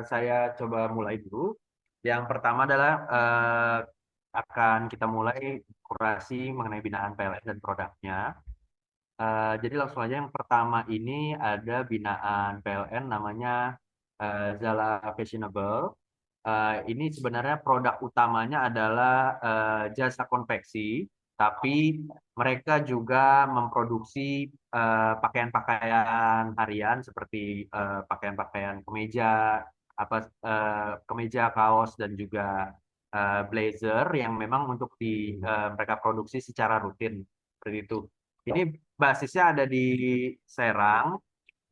saya coba mulai dulu. Yang pertama adalah akan kita mulai kurasi mengenai binaan PLN dan produknya. Jadi langsung aja yang pertama ini ada binaan PLN namanya Zala Fashionable. Ini sebenarnya produk utamanya adalah jasa konveksi, tapi mereka juga memproduksi pakaian-pakaian harian seperti pakaian-pakaian kemeja, kemeja, kaos dan juga blazer yang memang untuk mereka produksi secara rutin seperti itu. Ini basisnya ada di Serang.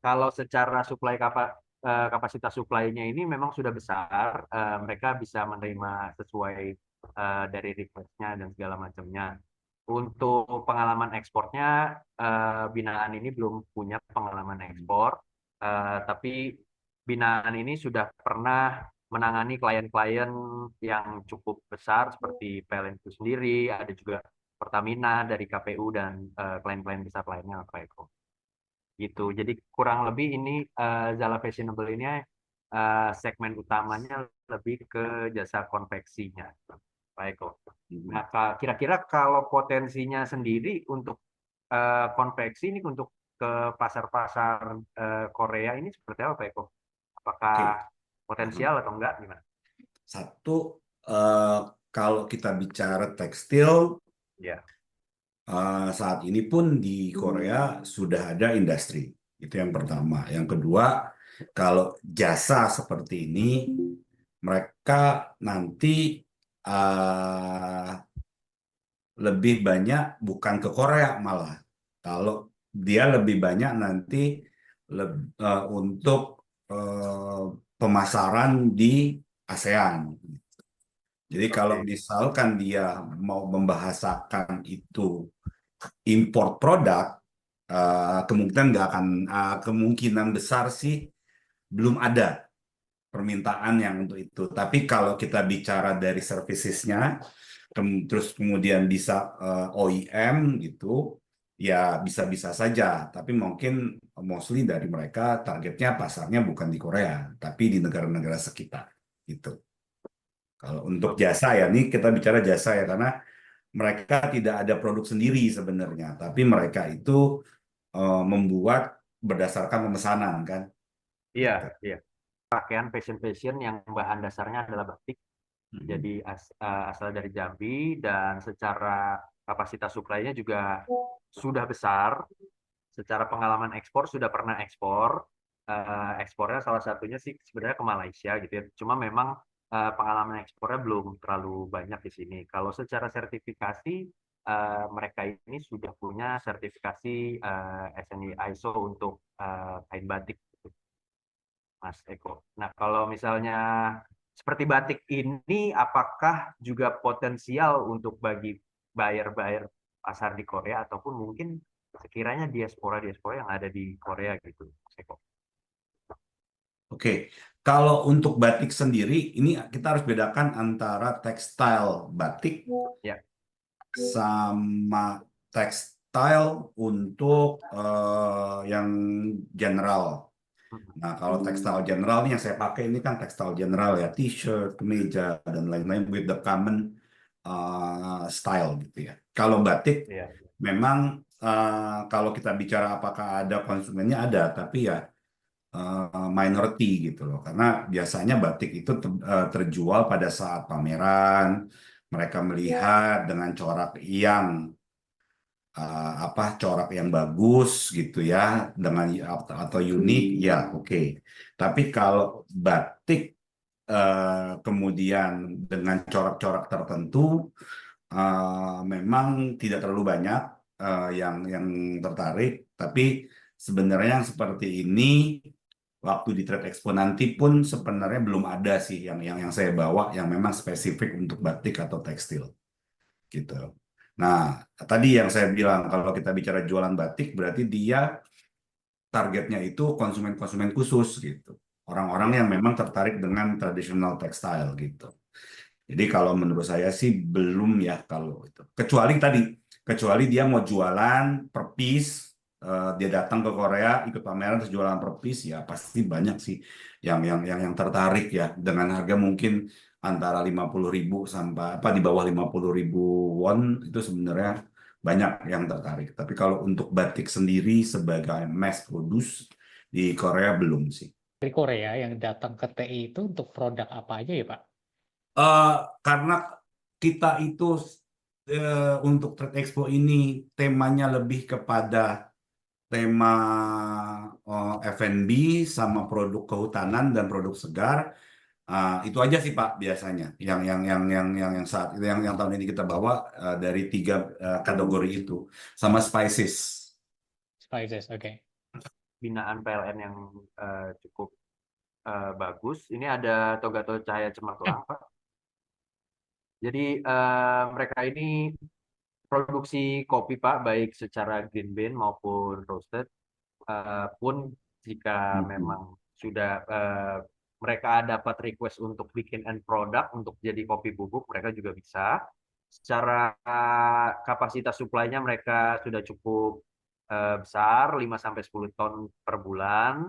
Kalau secara kapasitas supply-nya ini memang sudah besar, mereka bisa menerima sesuai dari request-nya dan segala macamnya. Untuk pengalaman ekspornya, binaan ini belum punya pengalaman ekspor, tapi binaan ini sudah pernah menangani klien-klien yang cukup besar seperti PLN itu sendiri, ada juga Pertamina dari KPU dan klien-klien besar lainnya, Pak Eko. Gitu. Jadi kurang lebih ini Zala Fashionable ini segmen utamanya lebih ke jasa konveksinya, Pak Eko. Nah, kira-kira kalau potensinya sendiri untuk konveksi ini untuk ke pasar-pasar Korea ini seperti apa, Pak Eko? Apakah Oke. potensial atau enggak? Gimana? Satu, kalau kita bicara tekstil, Ya. saat ini pun di Korea sudah ada industri. Itu yang pertama. Yang kedua, kalau jasa seperti ini, mereka nanti lebih banyak bukan ke Korea malah. Kalau dia lebih banyak nanti untuk pemasaran di ASEAN. Jadi kalau Oke. misalkan dia mau membahasakan itu import produk, kemungkinan nggak akan, kemungkinan besar sih belum ada permintaan yang untuk itu. Tapi kalau kita bicara dari servicesnya, terus kemudian bisa OEM gitu, ya bisa-bisa saja. Tapi mungkin mostly dari mereka targetnya pasarnya bukan di Korea, tapi di negara-negara sekitar gitu. Kalau untuk Oke. jasa ya, ini kita bicara jasa ya, karena mereka tidak ada produk sendiri sebenarnya, tapi mereka itu membuat berdasarkan pemesanan kan, Iya, gitu. iya. Pakaian fashion yang bahan dasarnya adalah batik. Mhm. Jadi asal dari Jambi dan secara kapasitas suplainya juga sudah besar. Secara pengalaman ekspor sudah pernah ekspor. Ekspornya salah satunya sih sebenarnya ke Malaysia gitu ya. Cuma memang pengalaman ekspornya belum terlalu banyak di sini. Kalau secara sertifikasi mereka ini sudah punya sertifikasi SNI ISO untuk kain batik, gitu, Mas Eko. Nah, kalau misalnya seperti batik ini, apakah juga potensial untuk bagi buyer-buyer pasar di Korea ataupun mungkin sekiranya diaspora-diaspora yang ada di Korea gitu, Mas Eko? Oke, kalau untuk batik sendiri, ini kita harus bedakan antara tekstil batik Ya. sama tekstil untuk yang general. Nah, kalau tekstil general ini yang saya pakai ini kan tekstil general ya, t-shirt, kemeja, dan lain-lain with the common style gitu ya. Kalau batik Iya. memang kalau kita bicara apakah ada konsumennya ada, tapi ya minority gitu loh. Karena biasanya batik itu terjual pada saat pameran, mereka melihat dengan corak yang corak yang bagus gitu ya, dengan atau unik ya oke. Tapi kalau batik kemudian dengan corak-corak tertentu memang tidak terlalu banyak yang tertarik. Tapi sebenarnya yang seperti ini waktu di Trade Expo nanti pun sebenarnya belum ada sih yang saya bawa yang memang spesifik untuk batik atau tekstil gitu. Nah, tadi yang saya bilang kalau kita bicara jualan batik berarti dia targetnya itu konsumen-konsumen khusus gitu. Orang-orang Iya. yang memang tertarik dengan traditional textile gitu. Jadi kalau menurut saya sih belum ya kalau itu. Kecuali tadi, kecuali dia mau jualan per piece dia datang ke Korea ikut pameran terus jualan per piece ya pasti banyak sih yang tertarik ya dengan harga mungkin antara 50.000 sampai apa di bawah 50.000 won itu sebenarnya banyak yang tertarik. Tapi kalau untuk batik sendiri sebagai mass produce di Korea belum sih. Dari Korea yang datang ke TI itu untuk produk apa aja ya Pak? Eh, karena kita itu untuk Trade Expo ini temanya lebih kepada tema F&B sama produk kehutanan dan produk segar. Itu aja sih Pak biasanya yang saat yang tahun ini kita bawa dari 3 kategori itu sama spices. Spices, oke. Binaan PLN yang cukup bagus. Ini ada Togato Cahaya Cemerlang, Pak. Jadi mereka ini produksi kopi Pak, baik secara green bean maupun roasted. Pun jika Mhm. memang sudah mereka dapat request untuk bikin end product untuk jadi kopi bubuk, mereka juga bisa. Secara kapasitas supply-nya mereka sudah cukup besar, 5-10 ton per bulan.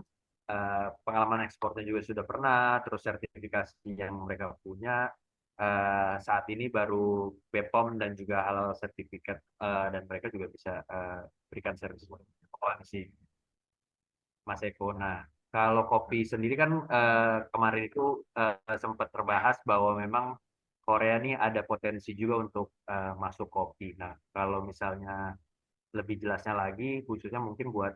Pengalaman ekspornya juga sudah pernah, terus sertifikasi yang mereka punya saat ini baru BPOM dan juga halal sertifikat, dan mereka juga bisa berikan servis sih Mas Eko. Nah, kalau kopi sendiri kan kemarin itu sempat terbahas bahwa memang Korea ini ada potensi juga untuk masuk kopi. Nah, kalau misalnya lebih jelasnya lagi, khususnya mungkin buat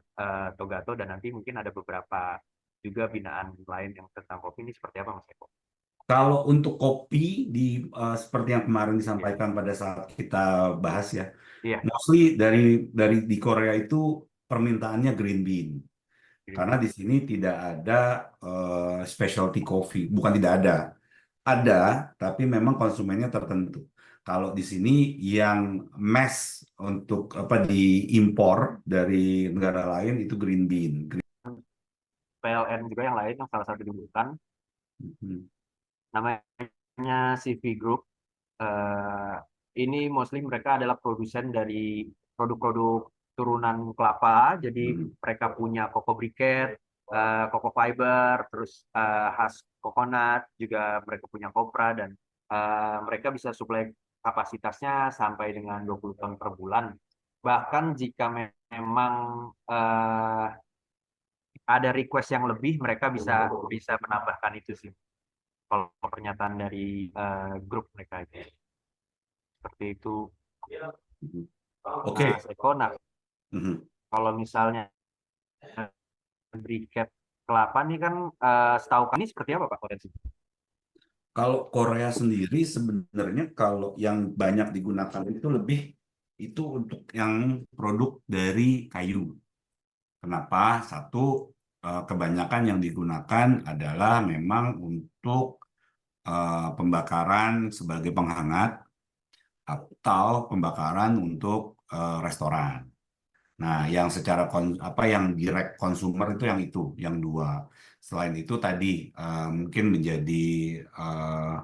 Togato dan nanti mungkin ada beberapa juga binaan lain yang tentang kopi ini seperti apa Mas Eko? Kalau untuk kopi seperti yang kemarin Iya, disampaikan pada saat kita bahas ya, iya, mostly dari di Korea itu permintaannya green bean. green Karena bean. di sini tidak ada specialty coffee, bukan tidak ada, tapi memang konsumennya tertentu. Kalau di sini yang mass untuk apa diimpor dari negara lain itu green bean. PLN juga yang lain yang salah satu dibutuhkan Hmm. namanya CV Group. Eh, ini mostly mereka adalah produsen dari produk-produk turunan kelapa. Jadi Hmm. mereka punya cocoa briquette, cocoa fiber, terus husk coconut, juga mereka punya kopra dan mereka bisa suplai kapasitasnya sampai dengan 20 ton per bulan. Bahkan jika memang eh, ada request yang lebih, mereka bisa bisa menambahkan itu sih. Kalau pernyataan dari grup mereka itu seperti itu. Hmm. Mas Oke. Eko, nah Hmm. kalau misalnya briket kelapa nih kan setahu kami seperti apa Pak potensi? Kalau Korea sendiri sebenarnya kalau yang banyak digunakan itu lebih itu untuk yang produk dari kayu. Kenapa? Satu, kebanyakan yang digugakan adalah memang untuk pembakaran sebagai penghangat atau pembakaran untuk restoran. Nah, yang secara apa yang direct consumer itu yang dua. Selain itu tadi mungkin menjadi eh,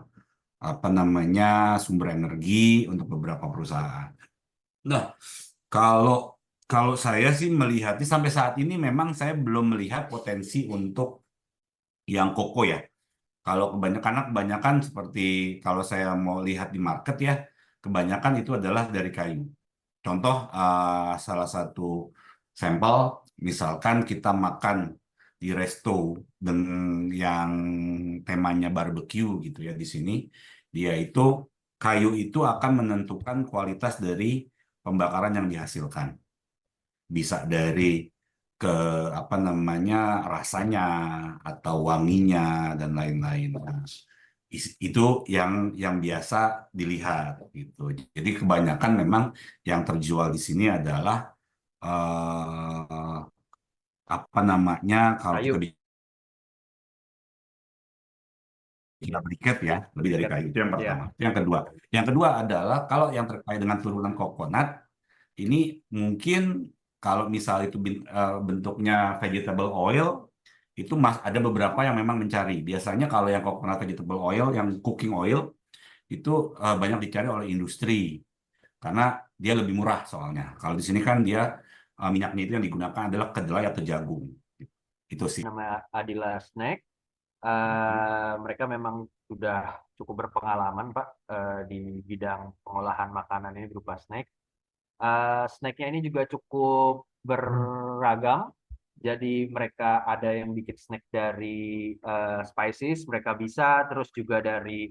apa namanya sumber energi untuk beberapa perusahaan. Nah, kalau kalau saya sih melihatnya sampai saat ini memang saya belum melihat potensi untuk yang koko ya. Kalau karena kebanyakan seperti kalau saya mau lihat di market ya, kebanyakan itu adalah dari kayu. Contoh salah satu sampel, misalkan kita makan di resto dengan yang temanya barbecue gitu ya di sini, dia itu kayu itu akan menentukan kualitas dari pembakaran yang dihasilkan. Bisa dari ke apa namanya rasanya atau wanginya dan lain-lain. Nah, itu yang biasa dilihat gitu. Jadi kebanyakan memang yang terjual di sini adalah eh, apa namanya kalau kita Kayu, bicara briket ya lebih dari briket. kayu itu yang Ya, pertama. Itu yang kedua adalah kalau yang terkait dengan turunan kokonat ini mungkin kalau misal itu bentuknya vegetable oil itu ada beberapa yang memang mencari. Biasanya kalau yang coconut vegetable oil, yang cooking oil itu banyak dicari oleh industri karena dia lebih murah soalnya. Kalau di sini kan dia minyaknya itu yang digunakan adalah kedelai atau jagung. Itu sih. Nama Adila Snack. Mereka memang sudah cukup berpengalaman, Pak, di bidang pengolahan makanan ini berupa snack. Snacknya ini juga cukup beragam. Jadi mereka ada yang bikin snack dari spices, mereka bisa, terus juga dari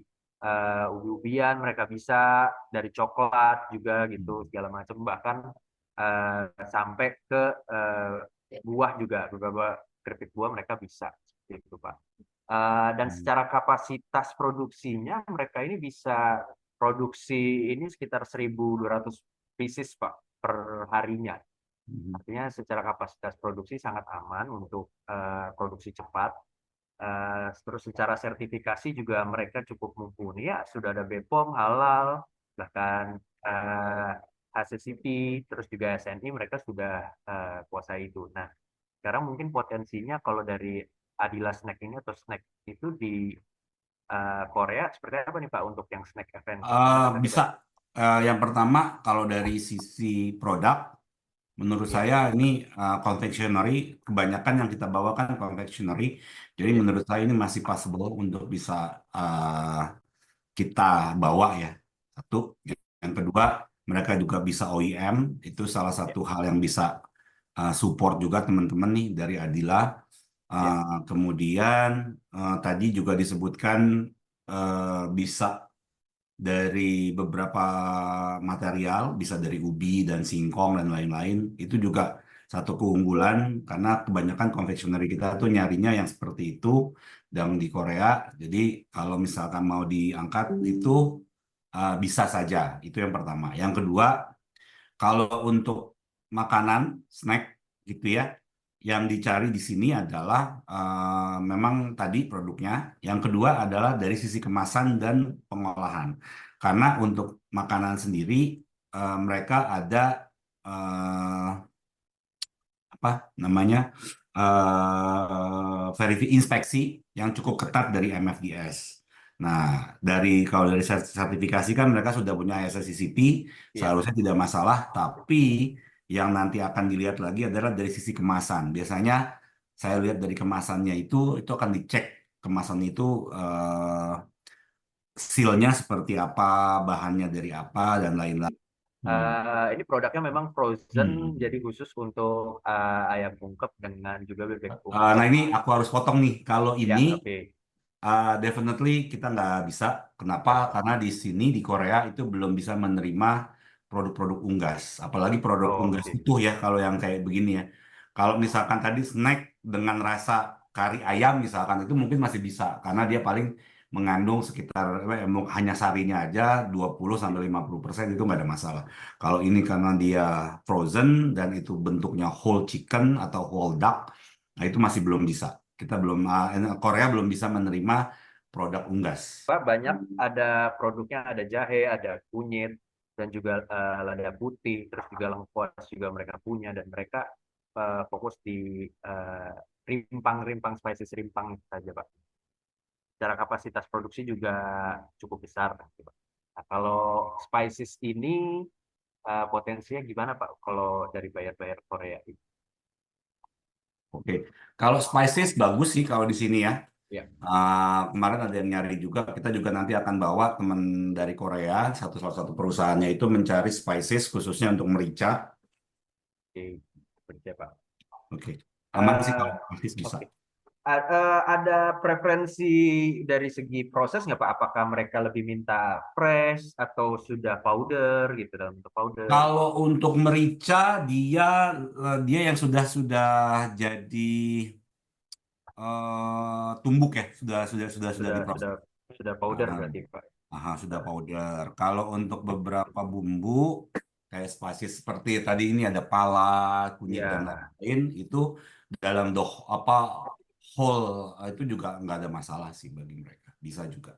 ubi-ubian, mereka bisa, dari coklat juga gitu, segala macam. Bahkan sampai ke buah juga, beberapa keripik buah mereka bisa, seperti itu, Pak. Dan secara kapasitas produksinya, mereka ini bisa produksi ini sekitar 1.200 pieces, Pak, per harinya. Artinya secara kapasitas produksi sangat aman untuk produksi cepat. Terus secara sertifikasi juga mereka cukup mumpuni, ya sudah ada BPOM, halal, bahkan HACCP, terus juga SNI mereka sudah kuasai itu. Nah, sekarang mungkin potensinya kalau dari Adila Snack ini atau snack itu di Korea seperti apa nih Pak untuk yang snack event? Bisa. Yang pertama, kalau dari sisi produk, menurut Iya, saya ini confectionery, kebanyakan yang kita bawakan confectionery. Jadi iya, menurut saya ini masih possible untuk bisa kita bawa ya. Satu. Yang kedua, mereka juga bisa OEM. Itu salah iya, satu hal yang bisa support juga teman-teman nih dari Adila. iya, Kemudian tadi juga disebutkan bisa dari beberapa material, bisa dari ubi dan singkong dan lain-lain. Itu juga satu keunggulan karena kebanyakan konveksioneri kita tuh nyarinya yang seperti itu dan di Korea. Jadi kalau misalkan mau diangkat itu bisa saja. Itu yang pertama. Yang kedua, kalau untuk makanan, snack gitu ya, yang dicari di sini adalah memang tadi produknya. Yang kedua adalah dari sisi kemasan dan pengolahan. Karena untuk makanan sendiri mereka ada apa namanya inspeksi yang cukup ketat dari MFDS. Nah, kalau dari sertifikasi kan mereka sudah punya SSCCP, iya. seharusnya tidak masalah. Tapi yang nanti akan dilihat lagi adalah dari sisi kemasan. Biasanya saya lihat dari kemasannya itu akan dicek kemasan itu sealnya seperti apa, bahannya dari apa dan lain-lain. Hmm. Ini produknya memang frozen, Hmm. jadi khusus untuk ayam ungkep dengan juga bebek Nah ungkep. ini aku harus potong nih. Kalau Ya, ini oke. definitely kita nggak bisa. Kenapa? Ya. Karena di sini di Korea itu belum bisa menerima produk-produk unggas. Apalagi produk Oh, unggas oke. utuh ya kalau yang kayak begini ya. Kalau misalkan tadi snack dengan rasa kari ayam misalkan itu mungkin masih bisa. Karena dia paling mengandung sekitar hanya sarinya aja 20-50% itu nggak ada masalah. Kalau ini karena dia frozen dan itu bentuknya whole chicken atau whole duck, nah itu masih belum bisa. Kita belum Korea belum bisa menerima produk unggas. Pak, banyak ada produknya, ada jahe, ada kunyit, dan juga lada putih, terus juga lengkuas juga mereka punya, dan mereka fokus di rimpang-rimpang spices rimpang saja, Pak. Secara kapasitas produksi juga cukup besar, Pak. Nah, kalau spices ini potensinya gimana, Pak? Kalau dari bayar-bayar Korea itu? Oke, kalau spices bagus sih kalau di sini ya. Ya, Kemarin ada yang nyari juga. Kita juga nanti akan bawa teman dari Korea, salah satu perusahaannya itu mencari spices khususnya untuk merica. oke. Seperti Pak. Oke, aman sih Eh, kalau spices bisa. oke. Ada preferensi dari segi proses nggak Pak? Apakah mereka lebih minta fresh atau sudah powder gitu dalam bentuk powder? Kalau untuk merica dia yang sudah jadi tumbuk ya, sudah Sudah diproses. sudah sudah powder Ah, berarti Pak. aha, sudah powder. Kalau untuk beberapa bumbu kayak spesies seperti tadi ini ada pala, kunyit dan Ya, lain-lain itu dalam apa whole itu juga nggak ada masalah sih bagi mereka. Bisa juga.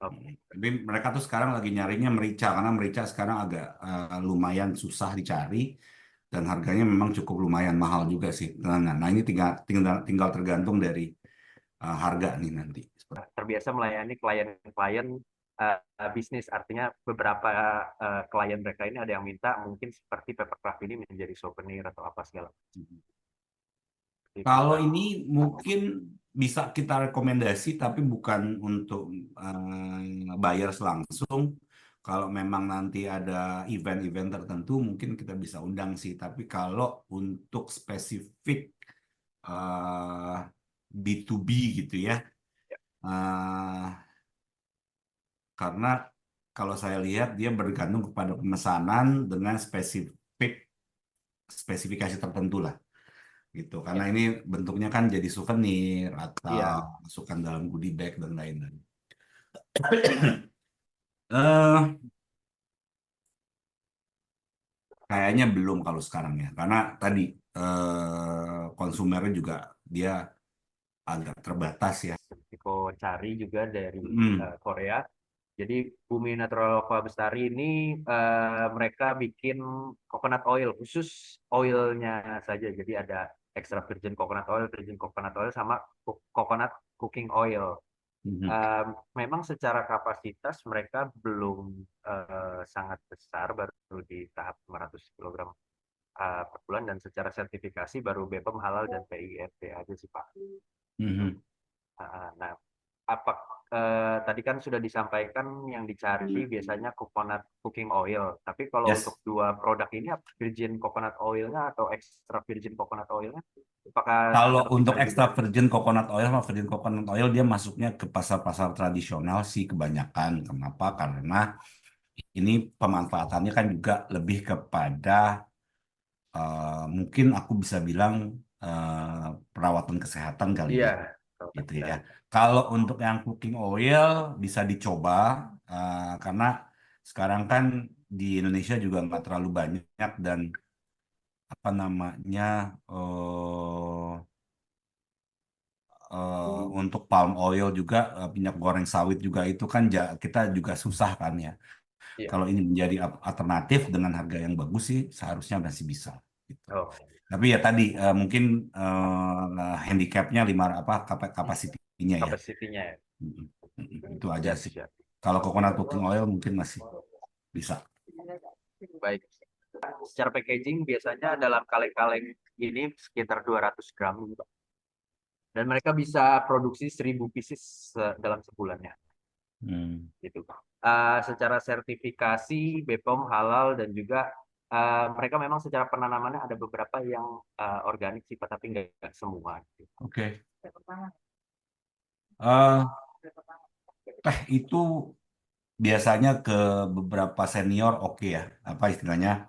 oke. Tapi mereka tuh sekarang lagi nyarinya merica karena merica sekarang agak lumayan susah dicari dan harganya memang cukup lumayan mahal juga sih. Nah, ini tinggal tinggal tinggal tergantung dari harga nih nanti. Terbiasa melayani klien-klien bisnis. Artinya beberapa klien mereka ini ada yang minta mungkin seperti papercraft ini menjadi souvenir atau apa segala macam. Itu, Kalau Pak. ini mungkin bisa kita rekomendasi, tapi bukan untuk buyers langsung. Kalau memang nanti ada event-event tertentu, mungkin kita bisa undang sih. Tapi kalau untuk spesifik B2B gitu ya, eh, karena kalau saya lihat dia bergantung kepada pemesanan dengan spesifikasi tertentu lah gitu. Karena Ya. ini bentuknya kan jadi souvenir atau Iya. masukkan dalam goodie bag dan lain-lain. Eh, Kayaknya belum kalau sekarang ya, karena tadi konsumernya juga dia agak terbatas ya. Risiko cari juga dari Hmm. Korea. Jadi Bumi Natural Aqua Bestari ini mereka bikin coconut oil, khusus oilnya saja. Jadi ada extra virgin coconut oil sama coconut cooking oil. Mhm. Memang secara kapasitas mereka belum sangat besar, baru di tahap 500 kg per bulan, dan secara sertifikasi baru BPOM halal dan PIRT aja sih Pak. Mhm. Nah, apa tadi kan sudah disampaikan yang dicari biasanya coconut cooking oil. Tapi kalau untuk Yes. dua produk ini, virgin coconut oilnya atau extra virgin coconut oilnya, apakah Kalau untuk terpisah juga? extra virgin coconut oil sama virgin coconut oil dia masuknya ke pasar-pasar tradisional sih kebanyakan. Kenapa? Karena ini pemanfaatannya kan juga lebih kepada mungkin aku bisa bilang perawatan kesehatan kali Iya, ya, kalau gitu kita. ya. Kalau untuk yang cooking oil bisa dicoba karena sekarang kan di Indonesia juga nggak terlalu banyak dan apa namanya untuk palm oil juga minyak goreng sawit juga itu kan kita juga susah kan ya. Iya. Kalau ini menjadi alternatif dengan harga yang bagus sih seharusnya masih bisa. Gitu. Oh, Tapi ya tadi mungkin handicapnya kapasitinya ya. kapasitinya ya. Mm, Itu aja Siap, sih. siap. Kalau coconut cooking oil mungkin masih bisa. Baik. Secara packaging biasanya dalam kaleng-kaleng ini sekitar 200 gram, Pak. Dan mereka bisa produksi 1000 pieces dalam sebulannya. Hmm. Gitu. Secara sertifikasi BPOM halal, dan juga mereka memang secara penanamannya ada beberapa yang organik sih Pak, tapi nggak semua gitu. Oke. Eh, Teh itu biasanya ke beberapa senior oke ya. Apa istilahnya?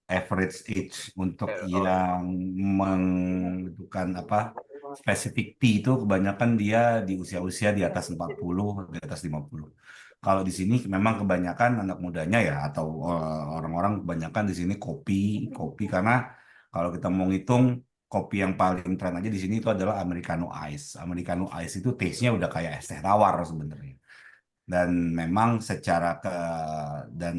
Average age untuk Oh, ya. yang menentukan apa spesifik T itu kebanyakan dia di usia-usia di atas 40, di atas 50. Kalau di sini memang kebanyakan anak mudanya ya atau orang-orang kebanyakan di sini kopi, kopi karena kalau kita mau ngitung kopi yang paling tren aja di sini itu adalah Americano Ice. Americano Ice itu taste-nya udah kayak es teh tawar sebenarnya. Dan memang dan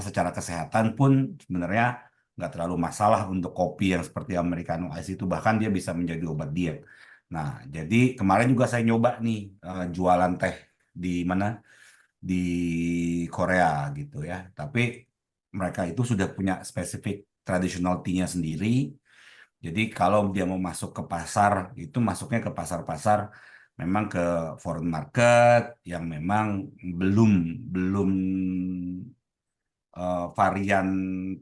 secara kesehatan pun sebenarnya nggak terlalu masalah untuk kopi yang seperti Americano Ice itu, bahkan dia bisa menjadi obat diet. Nah, jadi kemarin juga saya nyoba nih jualan teh di mana di Korea gitu ya. Tapi mereka itu sudah punya spesifik traditional tea-nya sendiri. Jadi kalau dia mau masuk ke pasar, itu masuknya ke pasar-pasar memang ke foreign market yang memang belum belum varian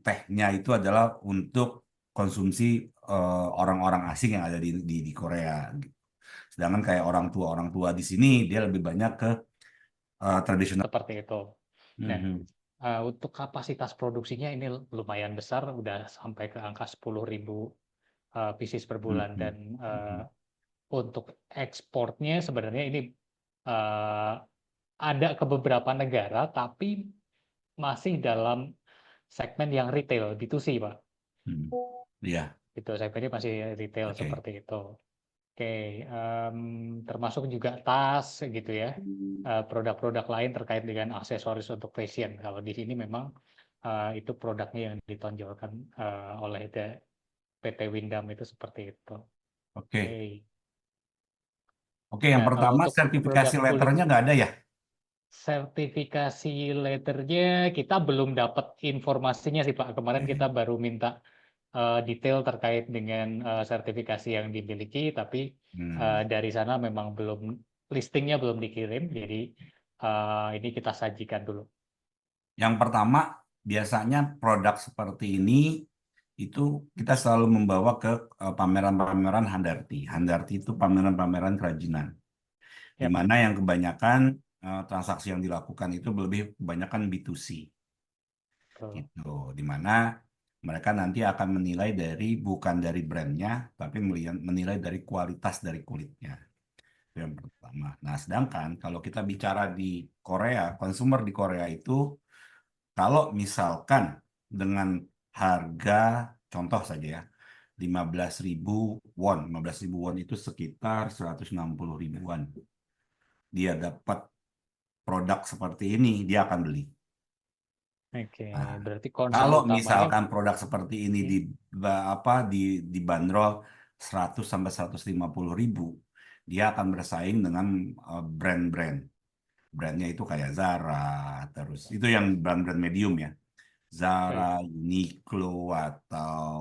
tehnya itu adalah untuk konsumsi orang-orang asing yang ada di Korea. Gitu. Sedangkan kayak orang tua di sini dia lebih banyak ke tradisional. Seperti itu. Nah, Mhm. untuk kapasitas produksinya ini lumayan besar, udah sampai ke angka 10.000 pieces per bulan, Mhm. dan Mhm. untuk ekspornya sebenarnya ini uh, ada ke beberapa negara, tapi masih dalam segmen yang retail, B2C, Pak. Mhm. Iya, Itu segmennya masih retail oke. seperti itu. Oke, termasuk juga tas gitu ya, produk-produk lain terkait dengan aksesoris untuk fashion. Kalau di sini memang itu produknya yang ditonjolkan oleh PT Windam itu seperti itu. Oke. Oke. Oke, yang Nah, kalau pertama untuk produk sertifikasi kulit, letternya nggak ada ya? sertifikasi letternya kita belum dapat informasinya sih Pak. Kemarin kita baru minta detail terkait dengan sertifikasi yang dimiliki, tapi dari sana memang belum, listingnya belum dikirim, jadi ini kita sajikan dulu. Yang pertama, biasanya produk seperti ini itu kita selalu membawa ke pameran-pameran Handarti. Handarti itu pameran-pameran kerajinan, di Yap. mana yang kebanyakan transaksi yang dilakukan itu lebih kebanyakan B2C, gitu. Di mana mereka nanti akan menilai bukan dari brandnya, tapi menilai dari kualitas dari kulitnya. Itu yang pertama. Nah, sedangkan kalau kita bicara di Korea, konsumer di Korea itu kalau misalkan dengan harga, contoh saja ya, 15.000 won. 15.000 won itu sekitar 160 ribuan. Dia dapat produk seperti ini, dia akan beli. Oke, Nah, berarti concern kalau utamanya misalkan produk seperti ini dibanderol 100 sampai 150 ribu, dia akan bersaing dengan brand-brand. Brandnya itu kayak Zara, terus itu yang brand-brand medium ya. Zara, baik. Uniqlo, atau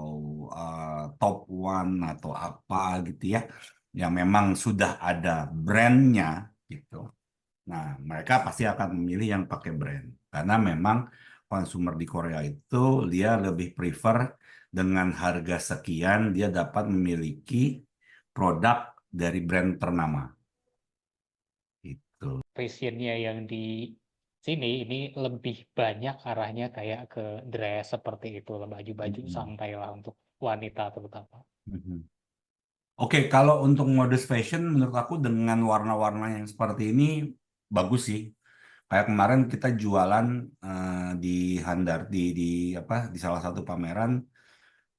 Top One atau apa gitu ya, yang memang sudah ada brandnya gitu. Nah, mereka pasti akan memilih yang pakai brand karena memang konsumer di Korea itu dia lebih prefer dengan harga sekian dia dapat memiliki produk dari brand ternama. Gitu. Fashionnya yang di sini ini lebih banyak arahnya kayak ke dress seperti itu, baju-baju Mhm. santai lah untuk wanita terutama. Mhm. Oke, kalau untuk modus fashion menurut aku dengan warna-warna yang seperti ini bagus sih. Kayak kemarin kita jualan di Handar di apa di salah satu pameran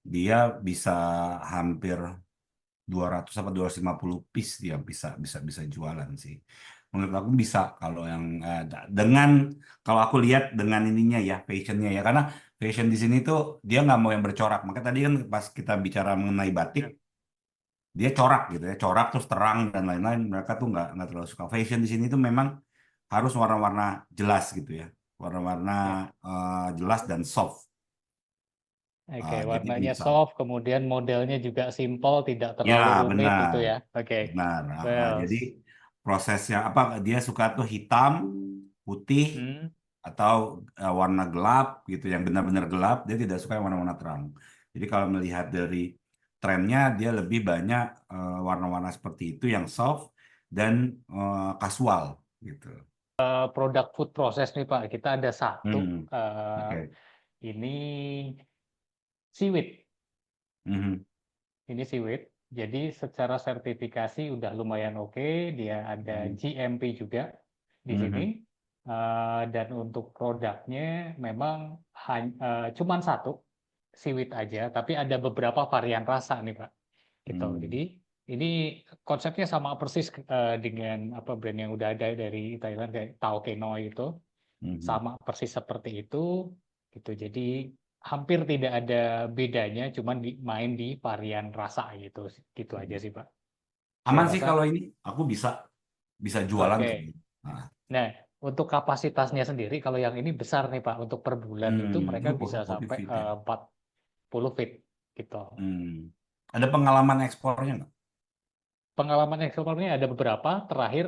dia bisa hampir 200 apa 250 piece dia bisa bisa bisa jualan sih. Menurut aku bisa kalau yang dengan kalau aku lihat dengan ininya ya fashionnya ya karena fashion di sini tuh dia nggak mau yang bercorak. Maka tadi kan pas kita bicara mengenai batik dia corak gitu ya corak terus terang dan lain-lain mereka tuh nggak terlalu suka fashion di sini tuh memang harus warna-warna jelas gitu ya warna-warna Ya. jelas dan soft. Oke, Jadi warnanya misal soft, kemudian modelnya juga simple, tidak ya terlalu rumit benar itu ya. Oke, benar. well, Jadi prosesnya apa dia suka tuh hitam putih hmm, atau warna gelap gitu yang benar-benar gelap dia tidak suka yang warna-warna terang. Jadi kalau melihat dari trennya dia lebih banyak warna-warna seperti itu yang soft dan kasual gitu. produk food process nih Pak, kita ada satu, Hmm, oke. ini seaweed. Mhm, Ini seaweed. Jadi secara sertifikasi udah lumayan oke, dia ada mhm, GMP juga di sini. mhm, Dan untuk produknya memang cuman satu seaweed aja, tapi ada beberapa varian rasa nih Pak. Gitu. mhm, Jadi ini konsepnya sama persis dengan apa brand yang udah ada dari Thailand kayak Tao Kenoi itu, mhm, sama persis seperti itu. Gitu. Jadi hampir tidak ada bedanya, cuman main di varian rasa gitu, gitu aja mhm. sih Pak. Saya Aman sih rasa kalau ini aku bisa bisa jualan oke. tuh. Nah, Nah, untuk kapasitasnya sendiri, kalau yang ini besar nih Pak, untuk per bulan itu mereka bisa Kopi sampai Fit ya. 40 feet gitu. Hmm. Ada pengalaman ekspornya nggak? Pengalaman ekspornya ada beberapa. Terakhir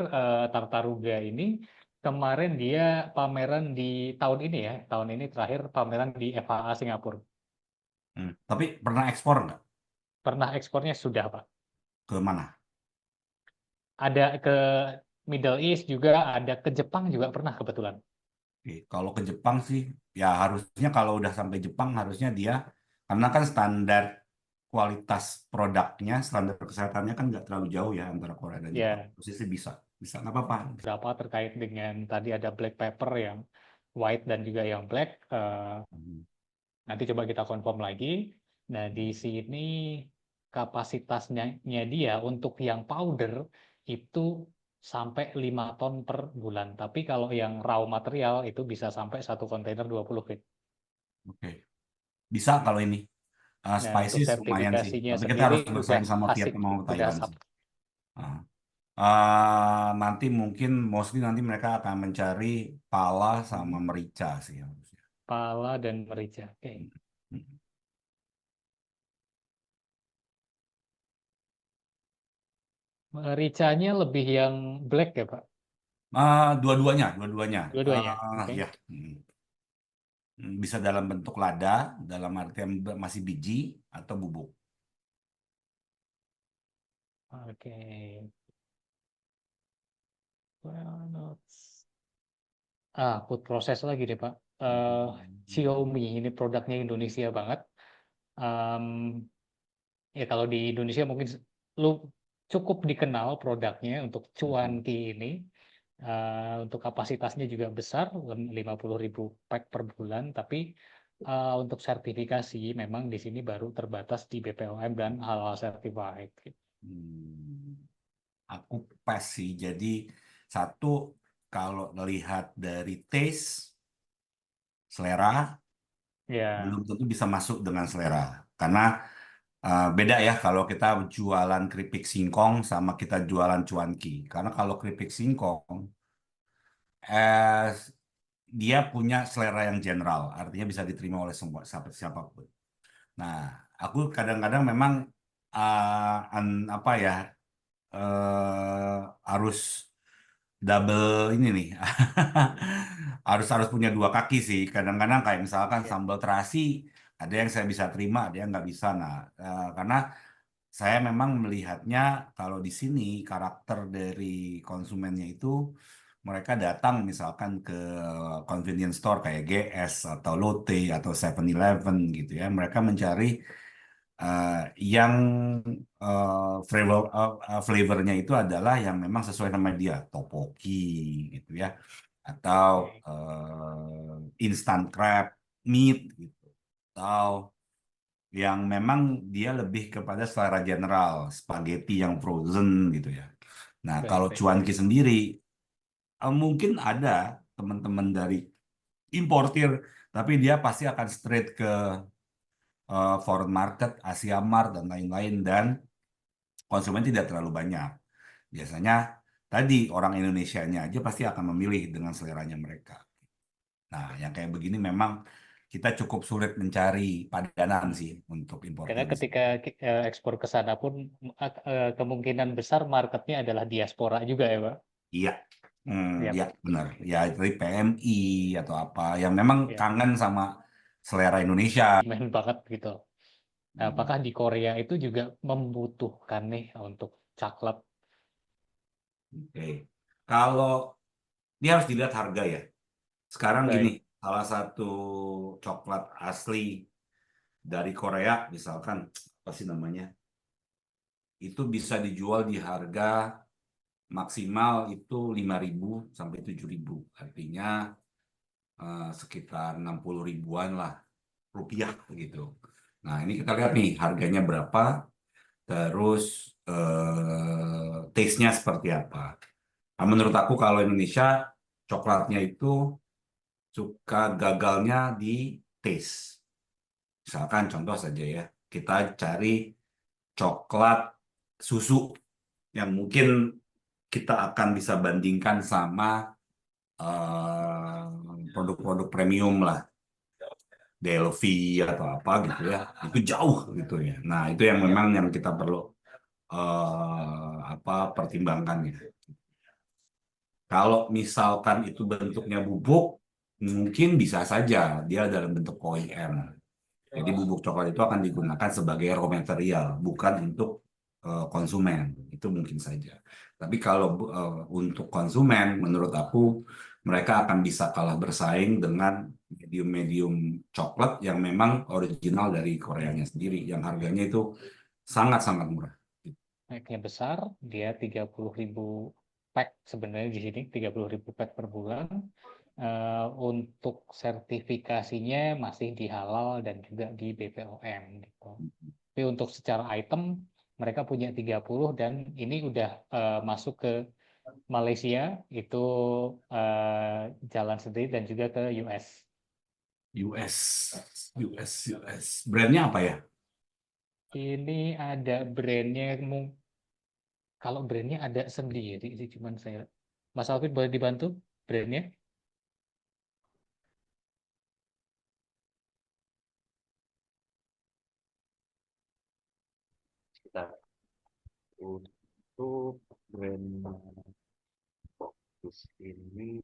Tartaruga ini kemarin dia pameran di tahun ini ya, tahun ini terakhir pameran di FAA Singapura. Tapi pernah ekspor nggak? Pernah ekspornya sudah Pak. Ke mana? Ada ke Middle East juga, ada ke Jepang juga pernah kebetulan. Oke, kalau ke Jepang sih, ya harusnya kalau udah sampai Jepang harusnya dia, karena kan standar kualitas produknya, standar kesehatannya kan nggak terlalu jauh ya antara Korea dan Jepang. Ya, Terus sih bisa, bisa nggak apa-apa. berapa terkait dengan tadi ada black pepper yang white dan juga yang black. Hmm. Nanti coba kita confirm lagi. Nah, di sini kapasitasnya dia untuk yang powder itu sampai 5 ton per bulan. Tapi kalau yang raw material itu bisa sampai satu kontainer 20 feet. Oke, bisa kalau ini. Nah, untuk Spices lumayan sih, sertifikasinya tapi kita sendiri harus udah bersaing sama asik, Vietnam sama udah Thailand sih. Ah. Nanti mungkin mostly nanti mereka akan mencari pala sama merica sih harusnya. Pala dan merica. Oke. Hmm. Mericanya lebih yang black ya, Pak? Dua-duanya. Dua-duanya. Oke. Ya. Bisa dalam bentuk lada, dalam artian masih biji atau bubuk. Oke. Well, notes. Food process lagi deh, Pak. Xiaomi, ini produknya Indonesia banget. Em, ya kalau di Indonesia mungkin lu cukup dikenal produknya untuk cuanki ini. Untuk kapasitasnya juga besar, 50.000 pack per bulan, tapi untuk sertifikasi memang di sini baru terbatas di BPOM dan halal certified. Hmm. Aku pas sih. Jadi satu, kalau melihat dari taste, selera, Ya, belum tentu bisa masuk dengan selera. Karena beda ya kalau kita jualan keripik singkong sama kita jualan cuanki. Karena kalau keripik singkong, eh, dia punya selera yang general, artinya bisa diterima oleh semua siapapun. Nah, aku kadang-kadang memang apa ya, eh, harus double ini nih. Harus harus punya dua kaki sih. Kadang-kadang kayak misalkan ya. sambal terasi, ada yang saya bisa terima, ada yang nggak bisa. Nah, karena saya memang melihatnya kalau di sini karakter dari konsumennya itu mereka datang misalkan ke convenience store kayak GS atau Lotte atau 7-Eleven gitu ya. Mereka mencari eh, yang flavornya itu adalah yang memang sesuai nama dia, topoki gitu ya, atau Oke. instant crab meat gitu, atau yang memang dia lebih kepada selera general, spaghetti yang frozen gitu ya. Nah, Baik, kalau baik. cuanki sendiri, mungkin ada teman-teman dari importir, tapi dia pasti akan straight ke foreign market, Asia Mart dan lain-lain, dan konsumen tidak terlalu banyak. Biasanya tadi orang Indonesianya aja pasti akan memilih dengan seleranya mereka. Nah, yang kayak begini memang kita cukup sulit mencari padanan sih untuk Karena importir di sini. ketika ekspor ke sana pun kemungkinan besar marketnya adalah diaspora juga ya, Pak? Iya, Ya, ya benar. Ya dari PMI atau apa yang memang ya. kangen sama selera Indonesia. Main banget gitu. Nah, Hmm, apakah di Korea itu juga membutuhkan nih untuk coklat? Oke. Kalau dia harus dilihat harga ya. Sekarang gini, Baik. salah satu coklat asli dari Korea, misalkan apa sih namanya, itu bisa dijual di harga maksimal itu 5.000 sampai 7.000. Artinya sekitar 60 ribuan lah rupiah gitu. Nah, ini kita lihat nih harganya berapa, terus taste-nya seperti apa. Nah, menurut aku kalau Indonesia coklatnya itu suka gagalnya di taste. Misalkan contoh saja ya, kita cari coklat susu yang mungkin kita akan bisa bandingkan sama produk-produk premium lah, Delphi atau apa gitu ya, itu jauh gitu ya. Nah, itu yang memang yang kita perlu apa pertimbangkan ya. Kalau misalkan itu bentuknya bubuk, mungkin bisa saja dia dalam bentuk OEM. Jadi bubuk coklat itu akan digunakan sebagai raw material, bukan untuk konsumen. Itu mungkin saja. Tapi kalau untuk konsumen, menurut aku mereka akan bisa kalah bersaing dengan medium-medium coklat yang memang original dari Koreanya sendiri, yang harganya itu sangat-sangat murah. Naiknya besar, dia 30.000 pack sebenarnya di sini, 30.000 pack per bulan. Untuk sertifikasinya masih di halal dan juga di BPOM gitu. Tapi untuk secara item mereka punya 30 dan ini udah masuk ke Malaysia itu jalan sendiri dan juga ke US. US, Brandnya apa ya? Ini ada brandnya kalau brandnya ada sendiri sih, cuman saya, Mas Alvin boleh dibantu brandnya? Kita untuk brand fokus ini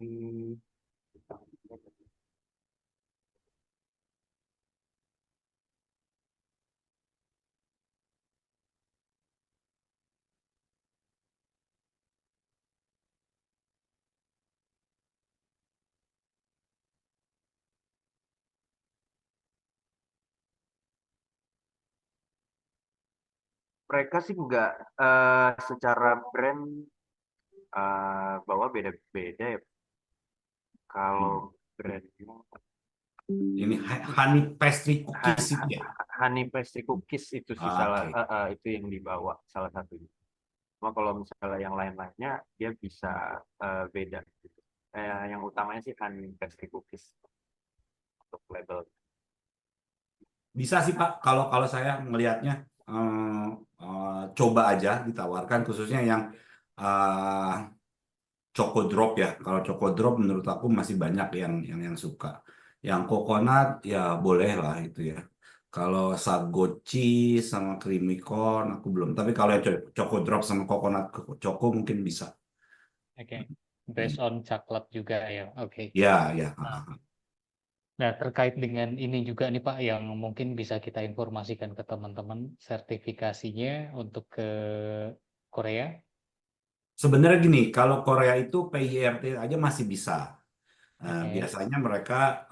mereka sih nggak secara brand bahwa beda-beda ya. Kalau brandnya Ini honey pastry cookies itu ya? Honey Pastry Cookies itu sih salah Oke. itu yang dibawa salah satunya. Cuma kalau misalnya yang lain-lainnya dia bisa beda gitu. Yang utamanya sih Honey Pastry Cookies untuk label. Bisa sih Pak, kalau kalau saya melihatnya coba aja ditawarkan khususnya yang eh, Choco Drop ya. Kalau Choco Drop menurut aku masih banyak yang suka. Yang coconut ya boleh lah itu ya. Kalau sago cheese sama creamy corn aku belum. Tapi kalau yang Choco Drop sama coconut choco mungkin bisa. Oke, Hmm. based on coklat juga ya. Oke. Ya, ya. Nah, terkait dengan ini juga nih Pak, yang mungkin bisa kita informasikan ke teman-teman, sertifikasinya untuk ke Korea. Sebenarnya gini, kalau Korea itu PYRT aja masih bisa. Oke, Biasanya mereka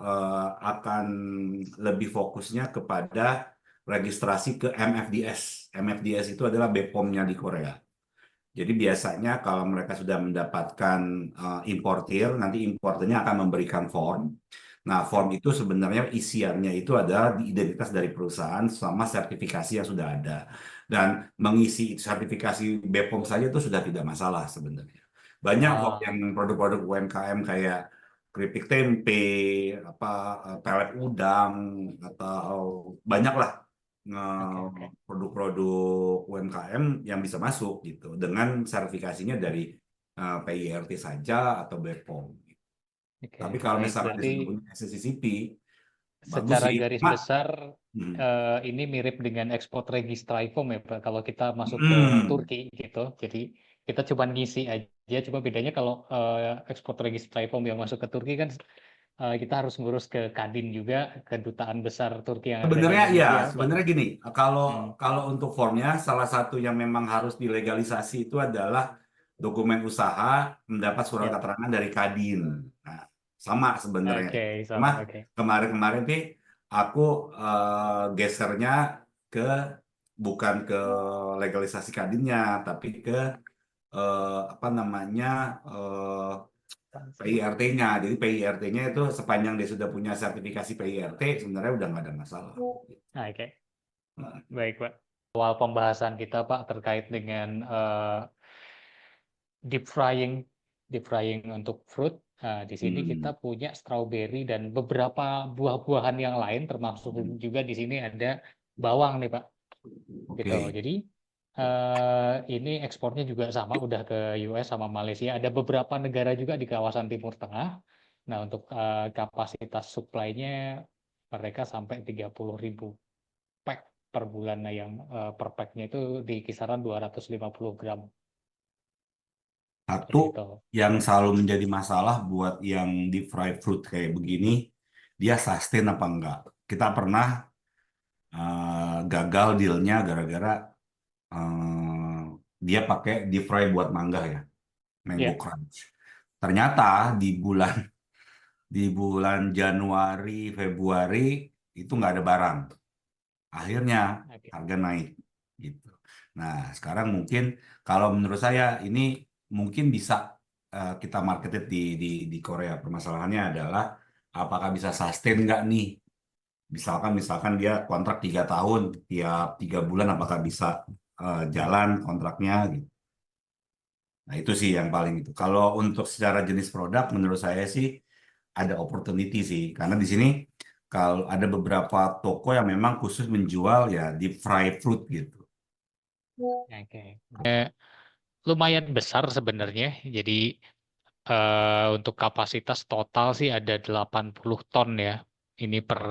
akan lebih fokusnya kepada registrasi ke MFDS. MFDS itu adalah BPOM-nya di Korea. Jadi biasanya kalau mereka sudah mendapatkan importir, nanti importernya akan memberikan form. Nah, form itu sebenarnya isiannya itu adalah di identitas dari perusahaan sama sertifikasi yang sudah ada. Dan mengisi sertifikasi BPOM saja itu sudah tidak masalah sebenarnya. Banyak kok ah, yang produk-produk UMKM kayak keripik tempe, apa pelet udang atau banyak lah oke, oke, produk-produk UMKM yang bisa masuk gitu dengan sertifikasinya dari PIRT saja atau BPOM. oke, Tapi kalau baik. misalkan dia Berarti sudah punya SCCP, bagus secara sih. garis Cuma, besar hmm, ini mirip dengan ekspor registraiform ya Pak, kalau kita masuk ke hmm, Turki gitu. Jadi kita cuma ngisi aja, cuma bedanya kalau ekspor registraiform yang masuk ke Turki kan kita harus ngurus ke Kadin juga, kedutaan besar Turki yang ada di sebenarnya ya, Indonesia, Pak. sebenarnya gini, kalau Hmm, kalau untuk formnya salah satu yang memang harus dilegalisasi itu adalah dokumen usaha mendapat surat ya, keterangan dari Kadin. Nah, sama sebenarnya. oke, Cuma sama, oke. kemarin-kemarin sih aku gesernya ke bukan ke legalisasi Kadinnya, tapi ke apa namanya PIRT-nya. Jadi PIRT-nya itu sepanjang dia sudah punya sertifikasi PIRT sebenarnya udah nggak ada masalah. Nah, oke, Nah, baik Pak. Awal pembahasan kita Pak terkait dengan deep frying, deep frying untuk fruit. Nah, di sini hmm, kita punya strawberry dan beberapa buah-buahan yang lain, termasuk juga di sini ada bawang nih Pak. Gitu. oke. Jadi ini ekspornya juga sama, udah ke US sama Malaysia. Ada beberapa negara juga di kawasan Timur Tengah. Nah, untuk kapasitas supply-nya mereka sampai 30.000 pack per bulan. Nah, yang per pack-nya itu di kisaran 250 gram. Satu Seperti itu. yang selalu menjadi masalah buat yang deep fried fruit kayak begini, dia sustain apa enggak. Kita pernah gagal dealnya gara-gara eh, dia pakai deep fry buat mangga ya, Mango Ya, Crunch. Ternyata di bulan Januari, Februari itu nggak ada barang. Akhirnya oke. harga naik gitu. Nah, sekarang mungkin kalau menurut saya ini mungkin bisa kita marketed di Korea. Permasalahannya adalah apakah bisa sustain nggak nih? Misalkan dia kontrak 3 tahun, tiap 3 bulan apakah bisa jalan kontraknya gitu. Nah, itu sih yang paling itu. Kalau untuk secara jenis produk, menurut saya sih ada opportunity sih. Karena di sini kalau ada beberapa toko yang memang khusus menjual ya deep fry fruit gitu. Oke. lumayan besar sebenarnya. Jadi untuk kapasitas total sih ada 80 ton ya. Ini per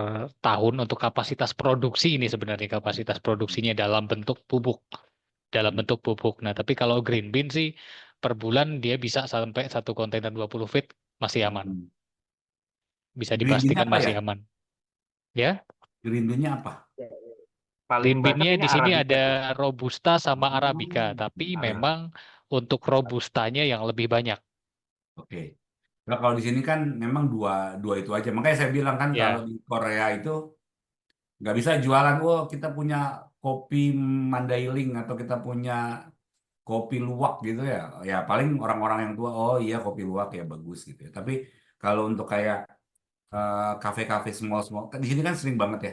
tahun untuk kapasitas produksi ini sebenarnya kapasitas produksinya dalam bentuk bubuk. Dalam bentuk bubuk. Nah, tapi kalau green bean sih per bulan dia bisa sampai satu kontainer 20 feet masih aman. Bisa Green bean dipastikan apa ya? masih aman. Ya, Green bean-nya apa? Paling green banyak bean-nya ini di sini Arabica ada tuh. Robusta sama Arabica, Oh, tapi Arab. memang untuk Robustanya yang lebih banyak. Oke. Nah, kalau di sini kan memang dua dua itu aja. Makanya saya bilang kan kalau Ya, di Korea itu nggak bisa jualan. Oh, kita punya kopi Mandailing atau kita punya kopi luwak gitu ya. Ya paling orang-orang yang tua. Oh iya kopi luwak ya bagus gitu ya. Tapi kalau untuk kayak kafe-kafe small-small, kan di sini kan sering banget ya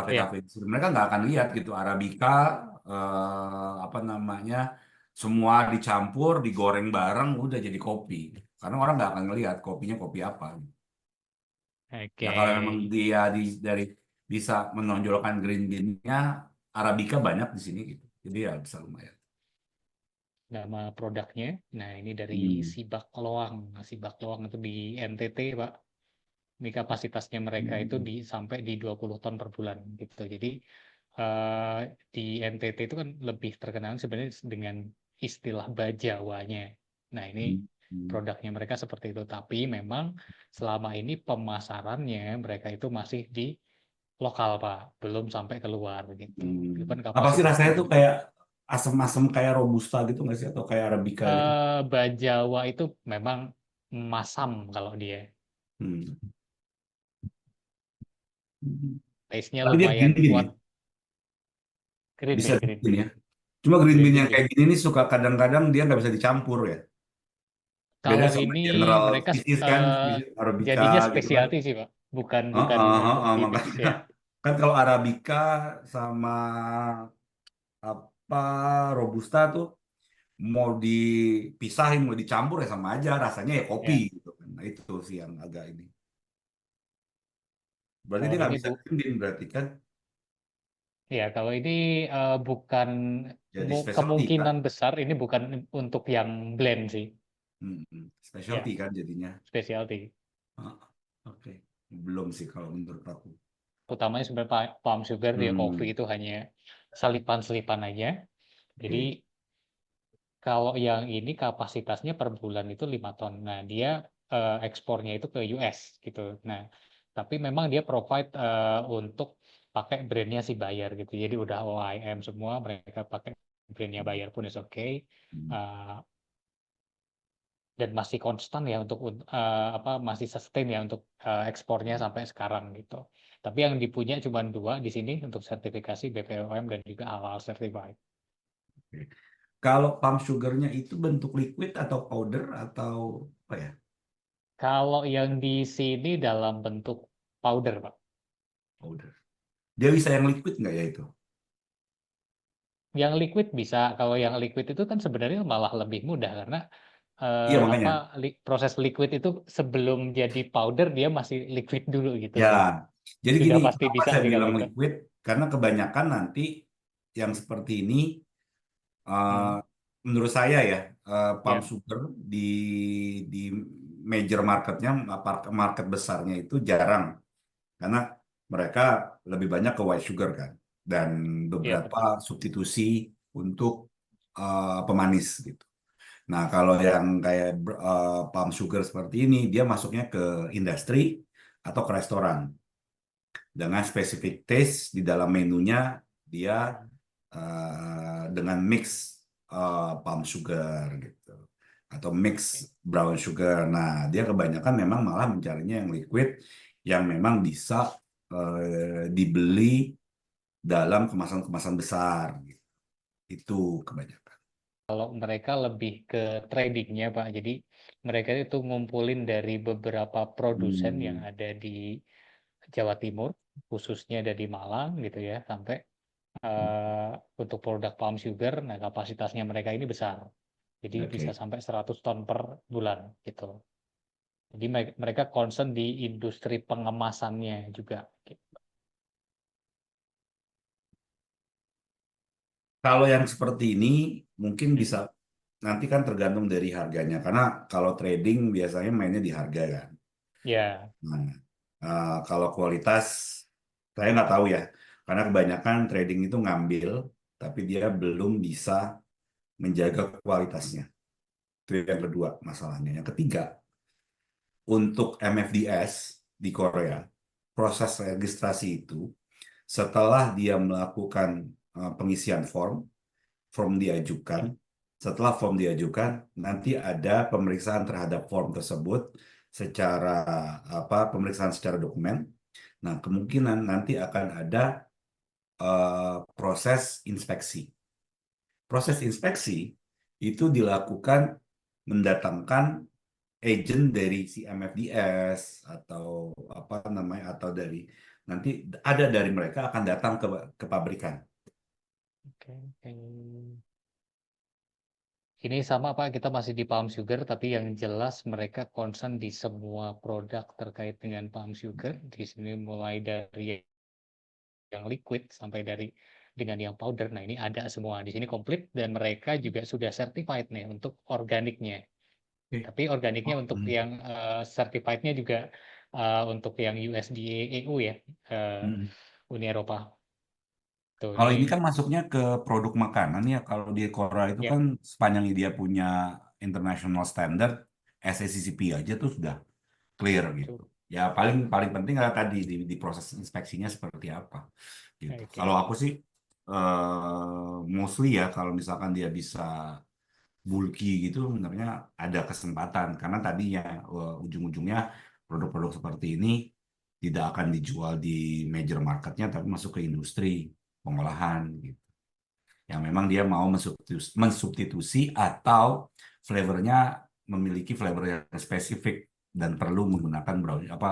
ya. kafe-kafe. Mereka nggak akan lihat gitu Arabica apa namanya semua dicampur, digoreng bareng, udah jadi kopi. Karena orang nggak akan ngelihat kopinya kopi apa. Ya Oke. kalau memang dia dari bisa menonjolkan green bean-nya, Arabica banyak di sini gitu. Jadi ya bisa lumayan. Nama produknya. Nah, ini dari Hmm. Sibak Loang. Nah, Sibak Loang itu di NTT, Pak. Ini kapasitasnya mereka itu Hmm. sampai di 20 ton per bulan gitu. Jadi eh, di NTT itu kan lebih terkenal sebenarnya dengan istilah bajawanya. Nah, ini Hmm. produknya mereka seperti itu. Tapi memang selama ini pemasarannya mereka itu masih di lokal, Pak. Belum sampai keluar gitu. Itu kan Apa sih kapasitasnya rasanya tuh juga. kayak asam-asam kayak robusta gitu nggak sih atau kayak arabica gitu? Bajawa itu memang masam kalau dia. Hmm. Taste-nya Tapi dia lumayan green bean kuat. ya, Green bisa bean, green green bean bean. ya. Cuma green Green bean bean yang kayak bisa. gini nih suka kadang-kadang dia nggak bisa dicampur ya. Beda Kalau sama ini general mereka species kan, species arabica jadinya gitu kan. spesialty sih, Pak. Bukan bukan untuk di mix Makanya ya. kan kalau arabica sama apa robusta tuh mau dipisahin mau dicampur ya sama aja rasanya ya kopi Ya. gitu kan. Nah itu sih yang agak ini. Berarti Kalau dia nggak ini bisa Bu, green bean berarti kan ya kalau ini bukan jadi specialty kan. kemungkinan besar ini bukan untuk yang blend sih. Specialty Ya, kan jadinya. specialty. Ah, oke. Belum sih kalau menurut aku. Utamanya sebenarnya palm sugar di coffee Hmm, itu hanya selipan-selipan aja. Jadi oke. kalau yang ini kapasitasnya per bulan itu 5 ton. Nah, dia ekspornya itu ke US gitu. Nah, tapi memang dia provide untuk pakai brandnya si buyer gitu. Jadi udah OIM semua, mereka pakai brandnya buyer pun is okay. Hmm, Uh, dan masih konstan ya untuk apa masih sustain ya untuk ekspornya sampai sekarang gitu. Tapi yang dipunya cuma dua di sini untuk sertifikasi BPOM dan juga halal certified. oke. Kalau palm sugarnya itu bentuk liquid atau powder atau apa ya? Kalau yang di sini dalam bentuk powder, Pak. Powder. Dia bisa yang liquid nggak ya itu? Yang liquid bisa, kalau yang liquid itu kan sebenarnya malah lebih mudah karena Iya makanya. apa proses liquid itu sebelum jadi powder dia masih liquid dulu gitu. Ya, jadi Sudah gini, pasti kenapa bisa saya sih kalau bilang itu. liquid? Karena kebanyakan nanti yang seperti ini, eh, Hmm, menurut saya ya, palm ya, sugar di major marketnya, market besarnya itu jarang, karena mereka lebih banyak ke white sugar kan, dan ya beberapa betul. substitusi untuk pemanis gitu. Nah, kalau yang kayak palm sugar seperti ini, dia masuknya ke industri atau ke restoran dengan spesifik taste di dalam menunya dia dengan mix palm sugar gitu atau mix Oke. brown sugar. Nah, dia kebanyakan memang malah mencarinya yang liquid yang memang bisa dibeli dalam kemasan-kemasan besar gitu. Itu kebanyakan. Kalau mereka lebih ke tradingnya, Pak. Jadi mereka itu ngumpulin dari beberapa produsen yang Hmm, ada di Jawa Timur, khususnya ada di Malang gitu ya, sampai eh, untuk produk palm sugar, nah kapasitasnya mereka ini besar. Jadi bisa oke. sampai 100 ton per bulan gitu. Jadi mereka concern di industri pengemasannya juga. Kalau yang seperti ini mungkin bisa Hmm. nanti kan tergantung dari harganya. Karena kalau trading biasanya mainnya di harga kan. Ya, Nah, kalau kualitas saya nggak tahu ya. Karena kebanyakan trading itu ngambil, tapi dia belum bisa menjaga kualitasnya. Itu yang kedua masalahnya. Yang ketiga, untuk MFDS di Korea, proses registrasi itu setelah dia melakukan pengisian form diajukan. Setelah form diajukan, nanti ada pemeriksaan terhadap form tersebut secara pemeriksaan secara dokumen. Nah, kemungkinan nanti akan ada proses inspeksi. Proses inspeksi itu dilakukan mendatangkan agent dari si MFDS atau apa namanya atau dari nanti ada dari mereka akan datang ke pabrikan. oke. Ini sama Pak, kita masih di palm sugar, tapi yang jelas mereka concern di semua produk terkait dengan palm sugar. Di sini mulai dari yang liquid sampai dari dengan yang powder. Nah, ini ada semua di sini komplit dan mereka juga sudah certified nih untuk organiknya. Oke. Tapi organiknya untuk yang certified-nya juga untuk yang USDA EU ya, Uni Eropa. Tuh, Kalau ini ini kan masuknya ke produk makanan ya. Kalau di Korea itu ya, kan sepanjang dia punya international standard, SACCP aja tuh sudah clear gitu. tuh. Ya paling paling penting adalah tadi di proses inspeksinya seperti apa gitu. Oke. Kalau aku sih mostly ya kalau misalkan dia bisa bulky gitu sebenarnya ada kesempatan karena tadinya ujung-ujungnya produk-produk seperti ini tidak akan dijual di major marketnya tapi masuk ke industri pengolahan gitu yang memang dia mau mensubstitusi atau flavornya memiliki flavor yang spesifik dan perlu menggunakan brown apa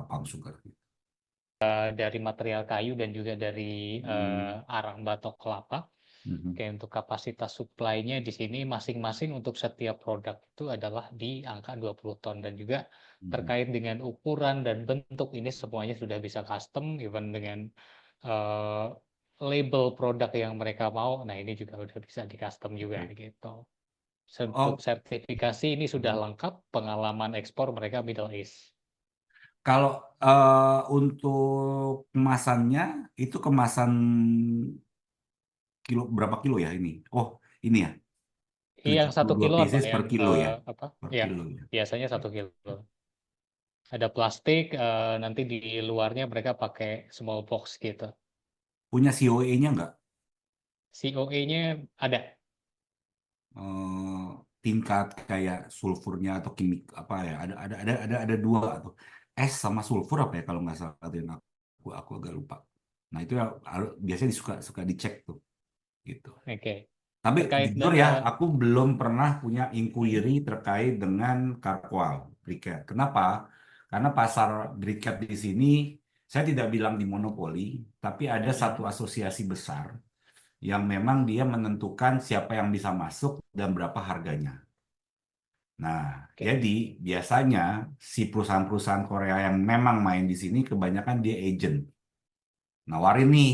palm sugar. Dari material kayu dan juga dari arang batok kelapa. Mhm. Oke, untuk kapasitas supply-nya di sini masing-masing untuk setiap produk itu adalah di angka 20 ton dan juga terkait dengan ukuran dan bentuk ini semuanya sudah bisa custom even dengan uh, label produk yang mereka mau. Nah, ini juga udah bisa di custom juga Oke. gitu. Untuk Oh, sertifikasi ini sudah lengkap, pengalaman ekspor mereka Middle East. kalau untuk kemasannya itu kemasan kilo berapa kilo ya ini? Oh, ini ya. Yang 1 72 kiloan Pak, pieces per yang kilo ya. apa? Per Ya, kilo ya. biasanya 1 kilo. Ada plastik, nanti di luarnya mereka pakai small box gitu. Punya COE-nya nggak? COE-nya ada. Eh, tingkat kayak sulfurnya atau kimik apa ya? Ada dua atau es sama sulfur apa ya kalau nggak salah tuh yang aku agak lupa. Nah itu ya biasanya suka suka dicek tuh gitu. Oke. Tapi Terkait jujur ya, dengan aku belum pernah punya inquiry terkait dengan Karkwal briket. Kenapa? Karena pasar briket di sini, saya tidak bilang di monopoli, tapi ada satu asosiasi besar yang memang dia menentukan siapa yang bisa masuk dan berapa harganya. Nah, oke. jadi biasanya si perusahaan-perusahaan Korea yang memang main di sini kebanyakan dia agent. Nawarin nih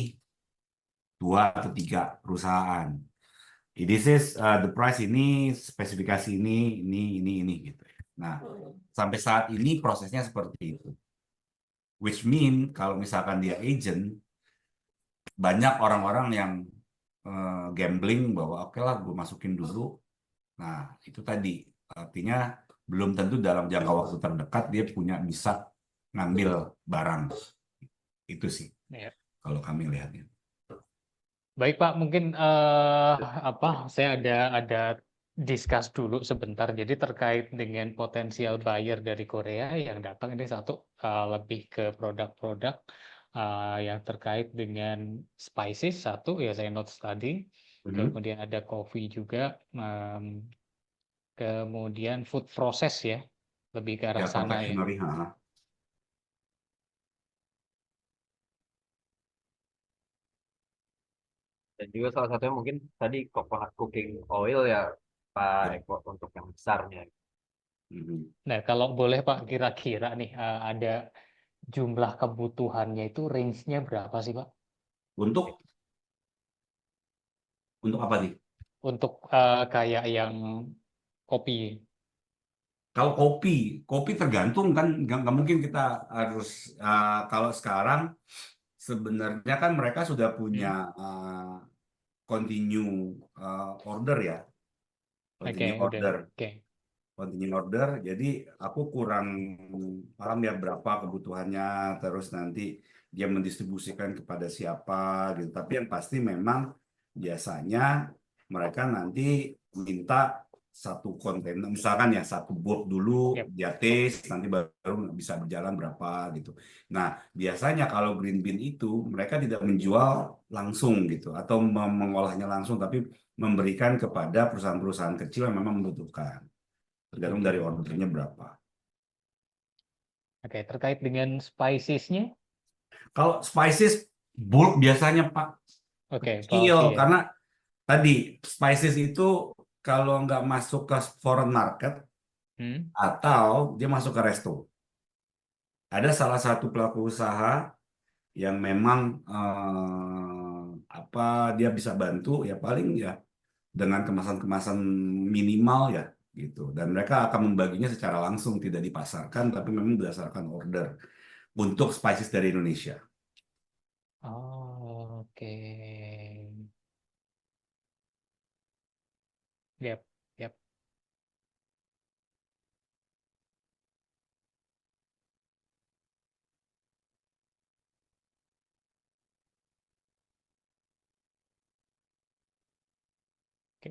2 atau 3 perusahaan. This is the price ini, spesifikasi ini gitu. Nah, sampai saat ini prosesnya seperti itu. Which mean kalau misalkan dia agent, banyak orang-orang yang gambling bahwa oke lah gue masukin dulu. Nah, itu tadi artinya belum tentu dalam jangka waktu terdekat dia punya bisa ngambil barang. Itu sih Ya. kalau kami lihatnya. Baik Pak, mungkin saya ada discuss dulu sebentar. Jadi terkait dengan potensial buyer dari Korea yang datang ini satu lebih ke produk-produk yang terkait dengan spices satu ya saya notes tadi. Kemudian ada coffee juga, kemudian food process ya, lebih ke arah Ya, sana ya. confectionery. Dan juga salah satunya mungkin tadi coconut cooking oil ya Pak Ya. Eko untuk yang besarnya. Nah, kalau boleh Pak, kira-kira nih ada jumlah kebutuhannya itu range-nya berapa sih Pak? Untuk apa nih? untuk kayak yang kopi. Kalau kopi tergantung kan, nggak mungkin kita harus kalau sekarang sebenarnya kan mereka sudah Hmm? punya continue order ya, Oke, continue udah. order, Oke. continue order. Jadi aku kurang paham ya berapa kebutuhannya, terus nanti dia mendistribusikan kepada siapa gitu. Tapi yang pasti memang biasanya mereka nanti minta satu kontainer, misalkan ya satu box dulu Yep. dia tes, nanti baru bisa berjalan berapa gitu. Nah, biasanya kalau green bean itu mereka tidak menjual langsung gitu atau mengolahnya langsung, tapi memberikan kepada perusahaan-perusahaan kecil yang memang membutuhkan. Tergantung dari ordernya berapa. Oke, terkait dengan spicesnya, Kalau spices bulk biasanya Pak oke, kecil bulky ya. karena tadi spices itu kalau nggak masuk ke foreign market Hmm? atau dia masuk ke resto. Ada salah satu pelaku usaha yang memang apa dia bisa bantu ya paling ya dengan kemasan-kemasan minimal ya gitu. Dan mereka akan membaginya secara langsung tidak dipasarkan tapi memang berdasarkan order untuk spices dari Indonesia. Oh, oke. Yep, yep. Oke.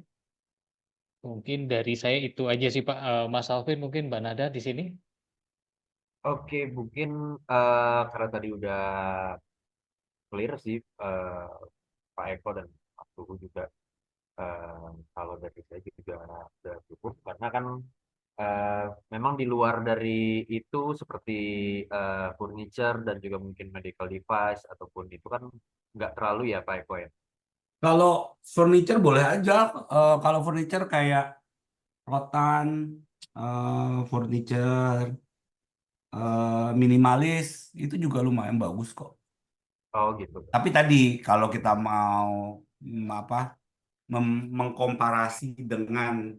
Mungkin dari saya itu aja sih Pak. Mas Alvin, mungkin Mbak Nada di sini. Oke, mungkin karena tadi udah clear sih, Pak Eko dan Pak Tuhu juga, kalau dari saya juga udah cukup karena kan eh, memang di luar dari itu seperti furniture dan juga mungkin medical device ataupun itu kan nggak terlalu ya Pak Eko ya. Kalau furniture boleh aja. Kalau furniture kayak rotan, furniture minimalis itu juga lumayan bagus kok. Oh gitu. Tapi tadi kalau kita mau apa mengkomparasi dengan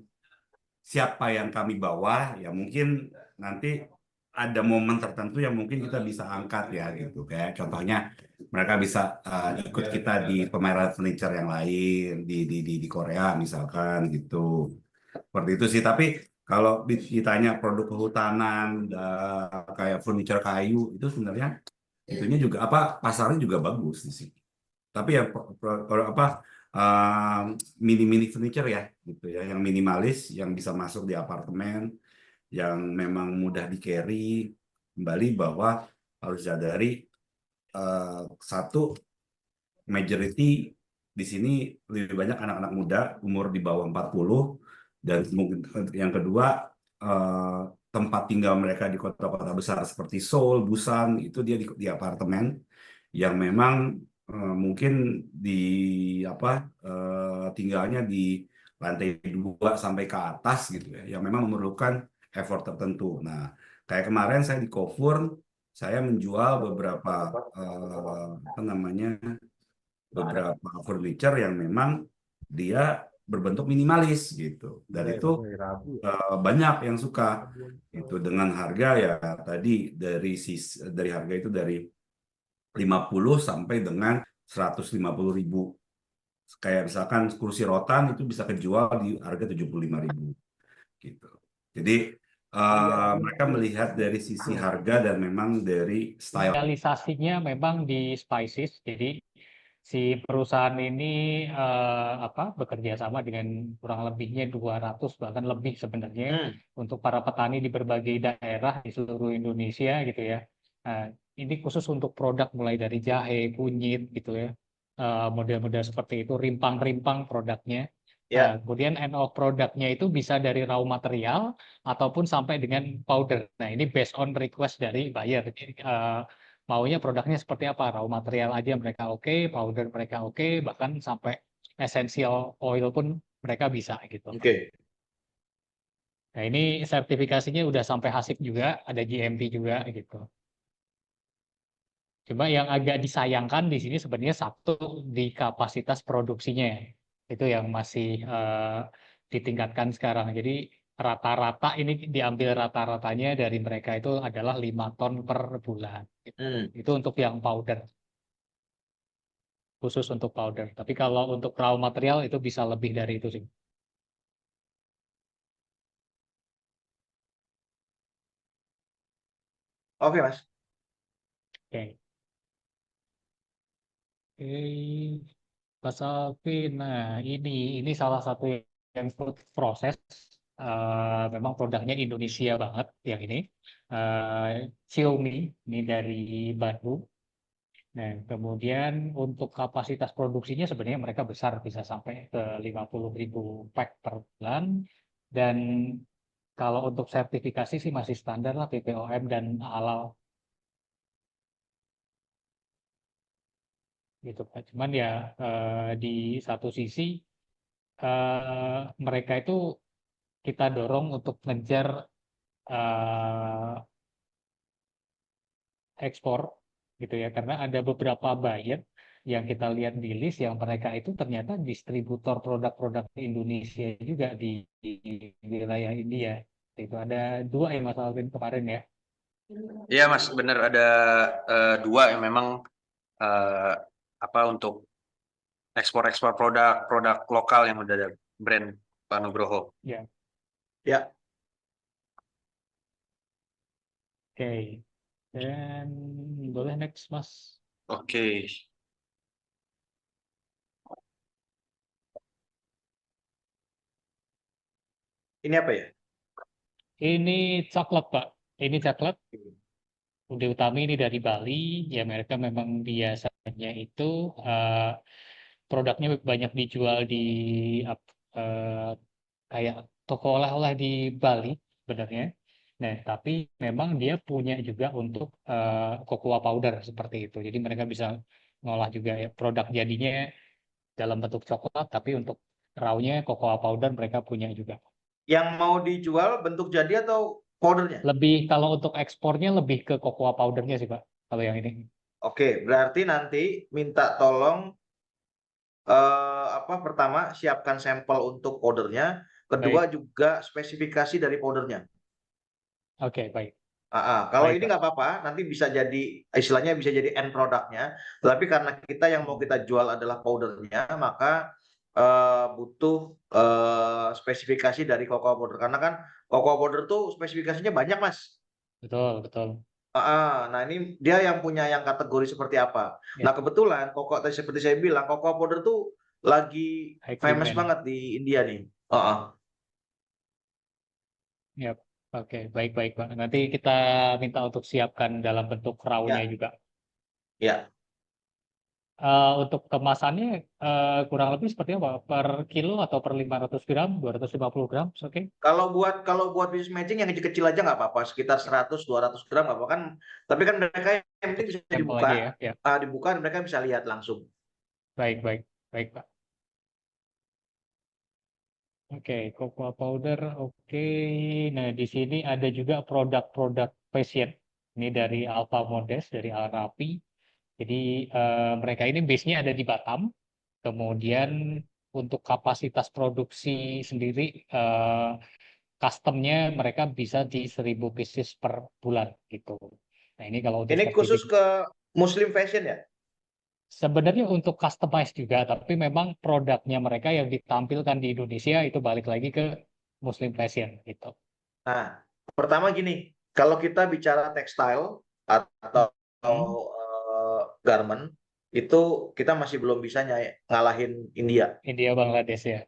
siapa yang kami bawa, ya mungkin nanti ada momen tertentu yang mungkin kita bisa angkat ya gitu. Kayak contohnya mereka bisa ikut kita di pameran furniture yang lain di Korea misalkan gitu. Seperti itu sih. Tapi kalau ditanya produk kehutanan kayak furniture kayu itu sebenarnya itunya juga apa pasarnya juga bagus di sini. Tapi ya apa mini-mini furniture ya gitu ya yang minimalis yang bisa masuk di apartemen yang memang mudah di carry kembali bahwa harus sadari satu majority di sini lebih banyak anak-anak muda umur di bawah 40 dan mungkin yang kedua eh, tempat tinggal mereka di kota-kota besar seperti Seoul, Busan itu dia di apartemen yang memang mungkin di apa tinggalnya di lantai 2 sampai ke atas gitu ya yang memang memerlukan effort tertentu. Nah, kayak kemarin saya di Kofur saya menjual beberapa apa namanya beberapa furniture yang memang dia berbentuk minimalis gitu dan itu banyak yang suka itu dengan harga ya tadi dari harga itu dari 50 sampai dengan 150.000 kayak misalkan kursi rotan itu bisa kejual di harga 75.000 gitu jadi mereka melihat dari sisi harga dan memang dari style. Realisasinya memang di spices. Jadi si perusahaan ini bekerja sama dengan kurang lebihnya 200 bahkan lebih sebenarnya untuk para petani di berbagai daerah di seluruh Indonesia gitu ya. Nah, ini khusus untuk produk mulai dari jahe, kunyit gitu ya. Model-model seperti itu, rimpang-rimpang produknya. Kemudian end of produknya itu bisa dari raw material ataupun sampai dengan powder. Nah, ini based on request dari buyer. Jadi, maunya produknya seperti apa, raw material aja mereka oke, powder mereka oke, bahkan sampai essential oil pun mereka bisa gitu. Oke. Nah ini sertifikasinya udah sampai HACCP juga, ada GMP juga gitu. Cuma yang agak disayangkan di sini sebenarnya satu di kapasitas produksinya. Itu yang masih ditingkatkan sekarang. Jadi rata-rata ini diambil rata-ratanya dari mereka itu adalah 5 ton per bulan. Itu untuk yang powder, khusus untuk powder. Tapi kalau untuk raw material itu bisa lebih dari itu sih. Oke, Mas. Oke. Oke, Mas Alvin. Nah, ini salah satu yang food proses. Memang produknya Indonesia banget yang ini. Xiaomi, ini dari Bandung. Nah, kemudian untuk kapasitas produksinya sebenarnya mereka besar, bisa sampai ke 50.000 pack per bulan. Dan kalau untuk sertifikasi sih masih standar lah, BPOM dan halal gitu Pak. Cuman ya di satu sisi mereka itu kita dorong untuk ngejar eh, ekspor gitu ya, karena ada beberapa buyer yang kita lihat di list yang mereka itu ternyata distributor produk-produk Indonesia juga di wilayah India. Itu ada 2 yang Mas Alvin kemarin ya. Iya Mas, benar ada 2 yang memang eh, apa untuk ekspor produk lokal yang udah ada brand Pak Nugroho. Ya, Ya. oke. Dan boleh next Mas. Oke. Ini apa ya? Ini coklat Pak. Ini coklat. Ude Utami ini dari Bali, ya mereka memang biasanya itu produknya banyak dijual di eh, kayak toko oleh-oleh di Bali sebenarnya. Nah, tapi memang dia punya juga untuk cocoa powder seperti itu. Jadi mereka bisa ngolah juga ya produk jadinya dalam bentuk coklat, tapi untuk rawnya cocoa powder mereka punya juga. Yang mau dijual bentuk jadi atau powdernya? Lebih kalau untuk ekspornya lebih ke cocoa powdernya sih Pak. Kalau yang ini. Oke, berarti nanti minta tolong pertama siapkan sampel untuk powdernya, kedua Baik, juga spesifikasi dari powdernya. oke baik, Kalau baik ini Pak. nggak apa-apa, nanti bisa jadi istilahnya bisa jadi end produknya. Tapi karena kita yang mau kita jual adalah powdernya, maka butuh spesifikasi dari cocoa powder. Karena kan cocoa powder tuh spesifikasinya banyak, Mas. Betul, betul. Nah ini dia yang punya yang kategori seperti apa. Ya, Nah kebetulan cocoa tadi seperti saya bilang, cocoa powder tuh lagi high famous demand. banget di India nih. Uh-uh. Ya, oke, baik-baik Pak. Nanti kita minta untuk siapkan dalam bentuk rawnya Ya, juga. ya. Untuk kemasannya kurang lebih seperti apa? Per kilo atau per 500 gram, 250 gram, oke? Kalau buat business matching yang kecil-kecil aja nggak apa-apa, sekitar 100-200 gram nggak apa-apa kan. Tapi kan mereka yang penting bisa Sampel dibuka, aja ya. Ya, dibuka dan mereka bisa lihat langsung. baik-baik, baik Pak. Oke, cocoa powder, oke. Nah, di sini ada juga produk-produk fashion. Ini dari Alpha Modest, dari Al Rapi. Jadi mereka ini base-nya ada di Batam. Kemudian untuk kapasitas produksi sendiri, customnya mereka bisa di 1.000 pieces per bulan gitu. Nah ini kalau untuk Ini khusus sertifikat. ke Muslim fashion ya. Sebenarnya untuk customize juga, tapi memang produknya mereka yang ditampilkan di Indonesia itu balik lagi ke Muslim fashion gitu. Nah, pertama gini, kalau kita bicara tekstil atau Hmm, garment, itu kita masih belum bisa ngalahin India. India Bangladesh ya.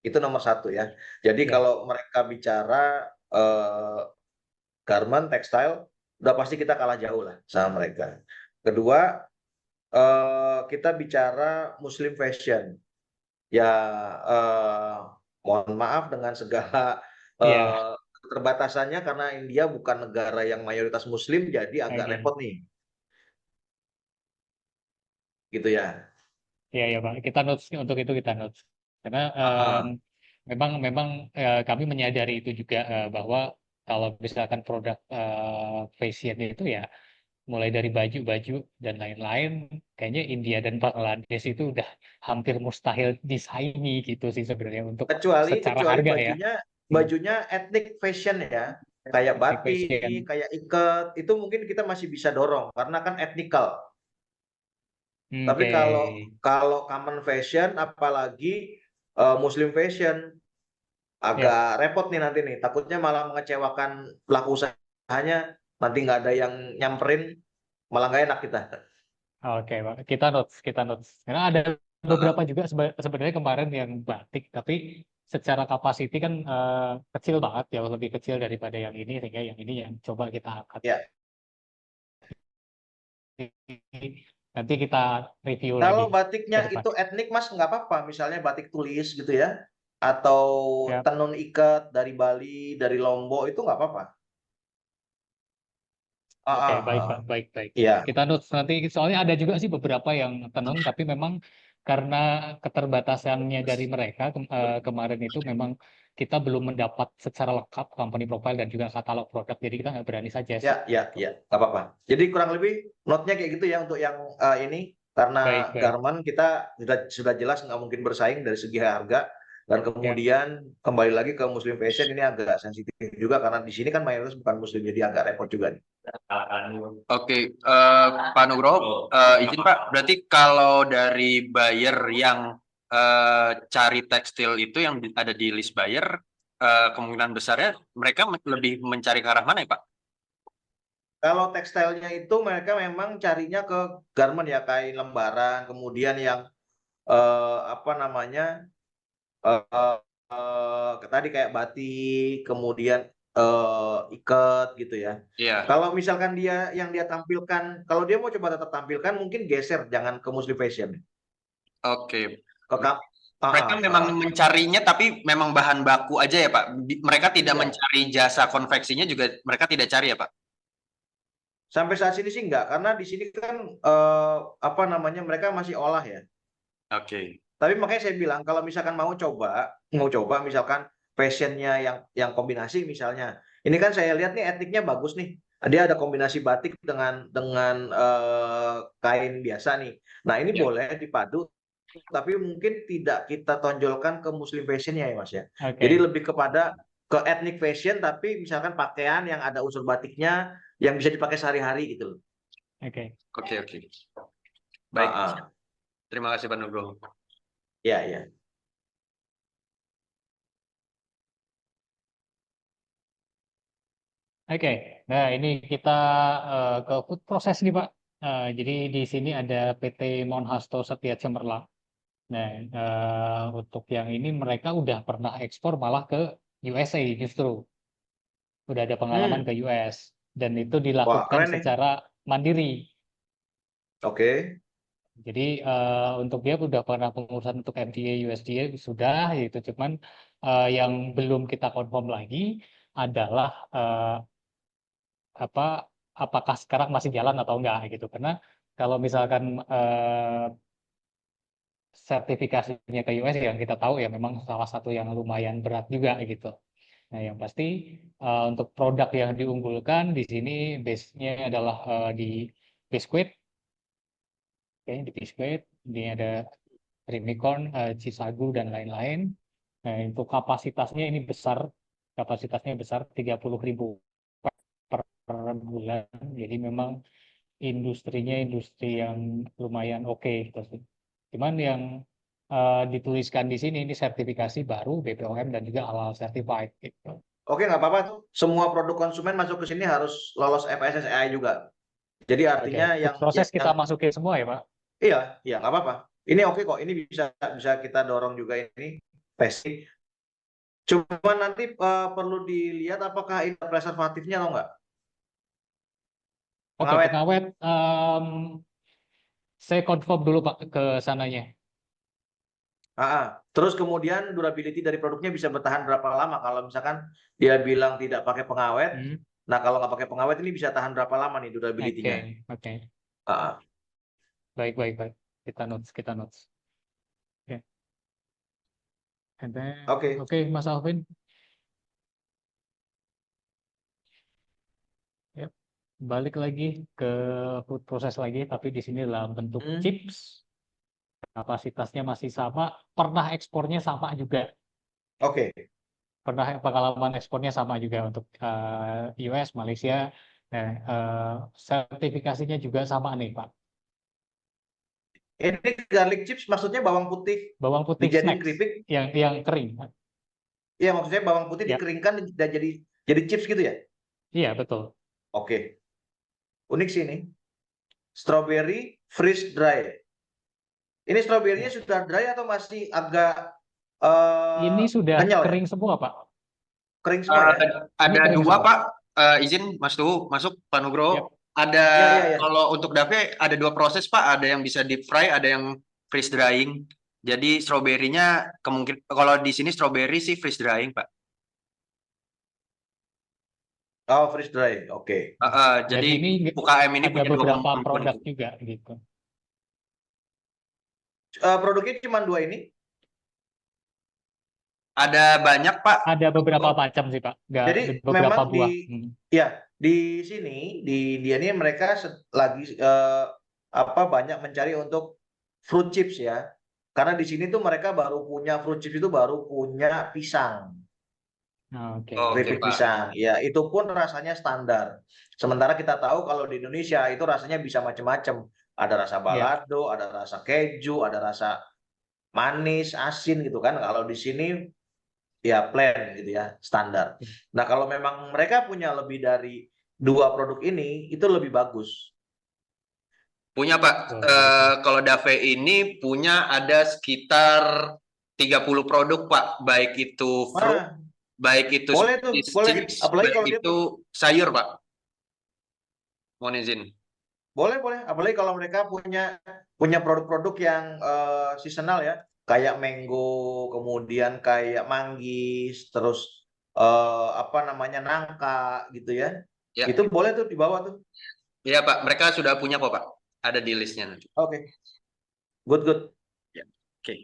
Itu nomor satu ya. Jadi Ya, kalau mereka bicara garment, tekstil, udah pasti kita kalah jauh lah sama mereka. Kedua, kita bicara Muslim fashion. Ya, eh, mohon maaf dengan segala iya. keterbatasannya karena India bukan negara yang mayoritas Muslim, jadi agak repot nih, gitu ya. Ya, ya Pak. Kita notes untuk itu kita notes. Karena Ah, memang kami menyadari itu juga bahwa kalau misalkan produk fashion itu ya mulai dari baju-baju dan lain-lain, kayaknya India dan Bangladesh itu udah hampir mustahil disaingi gitu sih sebenarnya untuk Kecuali secara harga ya. bajunya ethnic fashion ya, kayak Ethnic batik, fashion. kayak ikat, itu mungkin kita masih bisa dorong karena kan ethnical. Tapi Oke. kalau common fashion, apalagi Muslim fashion, Ya. agak repot nih nanti nih. Takutnya malah mengecewakan pelaku usahanya. Nanti nggak ada yang nyamperin, malah nggak enak kita. Oke, Pak. Kita notes. Karena ada beberapa juga sebenarnya kemarin yang batik, tapi secara kapasiti kan kecil banget, jauh lebih kecil daripada yang ini, sehingga yang ini yang coba kita angkat. Ya. Nanti kita review Kalau lagi batiknya ke depan. itu etnik, Mas, nggak apa-apa. Misalnya batik tulis gitu ya, atau Ya. tenun ikat dari Bali, dari Lombok, itu nggak apa-apa. Oke, baik Pak, baik. Iya. Kita notes nanti, soalnya ada juga sih beberapa yang tenun, tapi memang karena keterbatasannya dari mereka kemarin itu memang kita belum mendapat secara lengkap company profile dan juga katalog produk, jadi kita nggak berani suggest. Ya, nggak apa-apa. Jadi kurang lebih note-nya kayak gitu ya untuk yang ini, karena Baik. Garment kita sudah jelas nggak mungkin bersaing dari segi harga, dan kemudian kembali lagi ke Muslim fashion ini agak sensitif juga karena di sini kan mayoritas bukan Muslim, jadi agak repot juga nih. Oke, Pak Nugroho, izin Pak, berarti kalau dari buyer yang cari tekstil itu yang ada di list buyer, kemungkinan besarnya mereka lebih mencari ke arah mana ya Pak? Kalau tekstilnya itu mereka memang carinya ke garment ya, kain lembaran, kemudian yang apa namanya tadi kayak batik, kemudian ikat gitu ya. Iya. Kalau misalkan dia yang dia tampilkan, kalau dia mau coba tetap tampilkan, mungkin geser, jangan ke Muslim fashion. Oke. Ke Mereka memang mencarinya, tapi memang bahan baku aja ya Pak. Mereka tidak Iya. mencari jasa konveksinya juga, mereka tidak cari ya Pak. Sampai saat ini sih enggak, karena di sini kan apa namanya mereka masih olah ya. Oke. Tapi makanya saya bilang kalau misalkan mau coba misalkan fashionnya yang kombinasi misalnya. Ini kan saya lihat nih etniknya bagus nih. Dia ada kombinasi batik dengan kain biasa nih. Nah, ini Ya. boleh dipadu, tapi mungkin tidak kita tonjolkan ke Muslim fashionnya ya Mas ya. Oke. Jadi lebih kepada ke ethnic fashion, tapi misalkan pakaian yang ada unsur batiknya yang bisa dipakai sehari-hari gitu loh. Oke. Baik. Terima kasih Pak Nugroho. Ya. Oke, nah ini kita ke food process nih Pak. Jadi di sini ada PT Monhasto Setia Cemerlang. Nah, untuk yang ini mereka udah pernah ekspor malah ke USA justru. Udah ada pengalaman ke US. Dan itu dilakukan keren nih. secara mandiri. Oke. Jadi untuk dia udah pernah pengurusan untuk FDA, USDA sudah, gitu. Cuman yang belum kita confirm lagi adalah apakah sekarang masih jalan atau enggak gitu. Karena kalau misalkan sertifikasinya ke US yang kita tahu ya memang salah satu yang lumayan berat juga gitu. Nah, yang pasti untuk produk yang diunggulkan di sini base-nya adalah di biskuit. Oke, di biskuit ini ada Rimicorn, Cisagu dan lain-lain. Nah, untuk kapasitasnya ini besar. Kapasitasnya besar 30.000 per bulan. Jadi memang industrinya industri yang lumayan oke gitu sih. Cuman yang dituliskan di sini ini sertifikasi baru BPOM dan juga halal certified gitu. Oke, nggak apa-apa tuh. Semua produk konsumen masuk ke sini harus lolos FSSAI juga. Jadi artinya Oke. Proses kita masukin semua ya Pak? Iya, nggak apa-apa. Ini oke kok. Ini bisa kita dorong juga ini pasti. Cuma nanti perlu dilihat apakah ini preservatifnya atau enggak. Oke, pengawet. Saya confirm dulu Pak ke sananya. Terus kemudian durability dari produknya bisa bertahan berapa lama? Kalau misalkan dia bilang tidak pakai pengawet, nah kalau nggak pakai pengawet ini bisa tahan berapa lama nih durability-nya? Oke. Ah. Baik. Kita notes. Oke. And then, Oke, Mas Alvin. Yep. balik lagi ke food process lagi, tapi di sini dalam bentuk Hmm. chips, kapasitasnya masih sama, pernah ekspornya sama juga, Oke. pernah pengalaman ekspornya sama juga untuk US, Malaysia. Nah, sertifikasinya juga sama nih Pak. Ini garlic chips maksudnya bawang putih Bawang putih dijadiin snacks keripik? yang kering. Iya, maksudnya bawang putih Ya, dikeringkan dan jadi chips gitu ya? iya betul. Oke. Unik sih ini. Strawberry freeze dry. Ini stroberinya Ya. sudah dry atau masih agak Ini sudah kenyal ya? kering semua Pak. Kering semua ya? Ini Ada kering dua, semua. Pak. Izin Mas Tuhu masuk, Pak Nugroho. Yap. Ada, Iya, iya, iya. kalau untuk Dave ada dua proses, Pak. Ada yang bisa deep fry, ada yang freeze drying. Jadi stroberinya kemungkinan, kalau di sini strawberry sih freeze drying, Pak. Oh, freeze dry. Oke. Dan Jadi ini UKM ini ada punya dua beberapa kemampuan produk itu. juga gitu. Produknya cuma dua ini? Ada banyak, Pak. Ada beberapa macam sih Pak. Nggak, Jadi beberapa memang buah. ya di sini di dia ini mereka lagi banyak mencari untuk fruit chips ya. Karena di sini tuh mereka baru punya fruit chips itu baru punya pisang, Oke. Oke, keripik Pak. pisang. Ya, itu pun rasanya standar. Sementara kita tahu kalau di Indonesia itu rasanya bisa macam-macam. Ada rasa Ya. balado, ada rasa keju, ada rasa manis, asin gitu kan. Kalau di sini ya plain gitu ya, standar. Nah, kalau memang mereka punya lebih dari dua produk ini, itu lebih bagus. Punya, Pak. Kalau Dave ini punya ada sekitar 30 produk, Pak. Baik itu fruit, Nah, baik itu boleh tuh, boleh. chips, Apalagi baik kalau dia itu sayur, Pak. Mohon izin. boleh, boleh. Apalagi kalau mereka punya produk-produk yang seasonal ya, kayak mango, kemudian kayak manggis, terus nangka gitu ya. Ya, Itu boleh tuh dibawa tuh. iya, Pak. Mereka sudah punya kok, Pak. Ada di listnya nanti. Oke. Good, good. Ya, oke.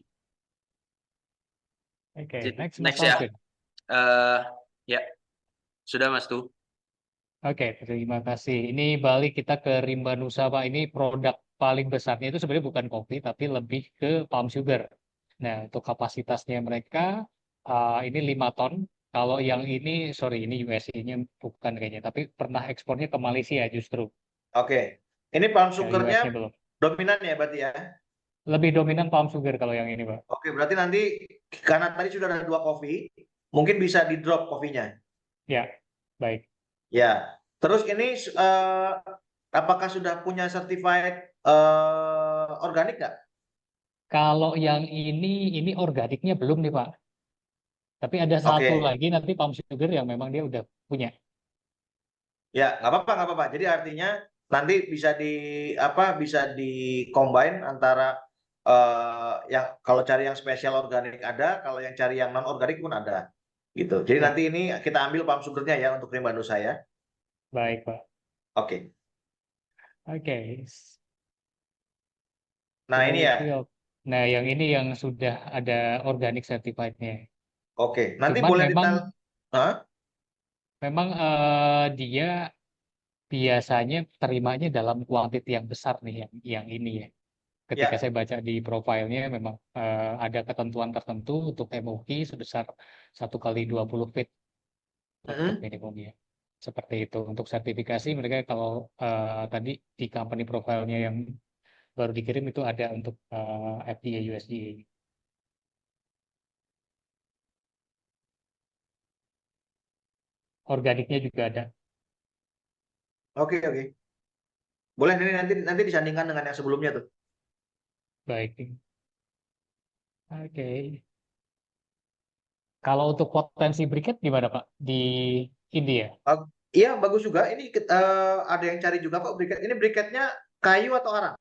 Oke, Jadi, next next Mas ya. Alvin. Ya, sudah Mas Tuh. Oke, terima kasih. Ini balik kita ke Rimba Nusa, Pak. Ini produk paling besarnya itu sebenarnya bukan kopi, tapi lebih ke palm sugar. Nah, untuk kapasitasnya mereka, ini 5 ton. Kalau yang ini, sorry, ini USD-nya bukan kayaknya, tapi pernah ekspornya ke Malaysia justru. Oke. Ini palm Ke sugarnya US-nya belum. dominan ya berarti ya? Lebih dominan palm sugar kalau yang ini, Pak. Oke, berarti nanti karena tadi sudah ada dua kopi, mungkin bisa di drop kopinya. Ya, baik. Ya. Terus ini apakah sudah punya certified organik nggak? Kalau yang ini organiknya belum nih, Pak. Tapi ada satu Oke. lagi nanti palm sugar yang memang dia udah punya. Ya, nggak apa-apa, nggak apa-apa. Jadi artinya nanti bisa di combine antara yang kalau cari yang spesial organik ada, kalau yang cari yang non organik pun ada, gitu. Jadi Ya, nanti ini kita ambil palm sugarnya ya untuk krim Bandung saya. baik, Pak. Oke. Oke. Nah ini ya. Nah, yang ini yang sudah ada organic certified-nya. Oke. Nanti Cuman boleh memang Hah? dia biasanya terimanya dalam kuantiti yang besar nih yang ini ya. Ketika Ya. saya baca di profilnya memang ada ketentuan tertentu untuk MOQ sebesar 1 kali 20 feet untuk minimumnya. Seperti itu. Untuk sertifikasi mereka kalau tadi di company profilnya yang baru dikirim itu ada untuk FDA, USDA. Organiknya juga ada. Oke, oke. Boleh ini nanti disandingkan dengan yang sebelumnya tuh. Baik. Oke. Kalau untuk potensi briket gimana Pak di India? Iya, bagus juga. Ini ada yang cari juga kok briket. Ini briketnya kayu atau arang?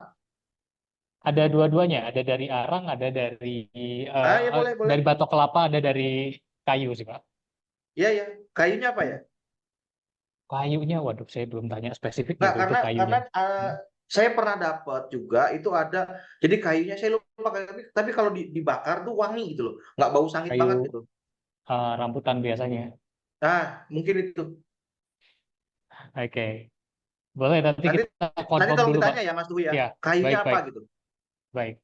Ada dua-duanya. Ada dari arang, ada dari Ya boleh, boleh. dari batok kelapa, ada dari kayu sih Pak. Iya, ya. Kayunya apa ya? Kayunya, waduh, saya belum tanya spesifik Nah, gitu itu karena kayunya. saya pernah dapat juga itu ada. Jadi kayunya saya lupa, tapi kalau dibakar tuh wangi gitu loh, nggak bau sangit Kayu banget gitu. rambutan biasanya. Nah, mungkin itu. Oke. Boleh nanti Nanti kita nanti confirm tolong dulu, Pak. ditanya ya Mas Tuhi ya. Ya, Kayunya baik, apa baik, gitu. baik.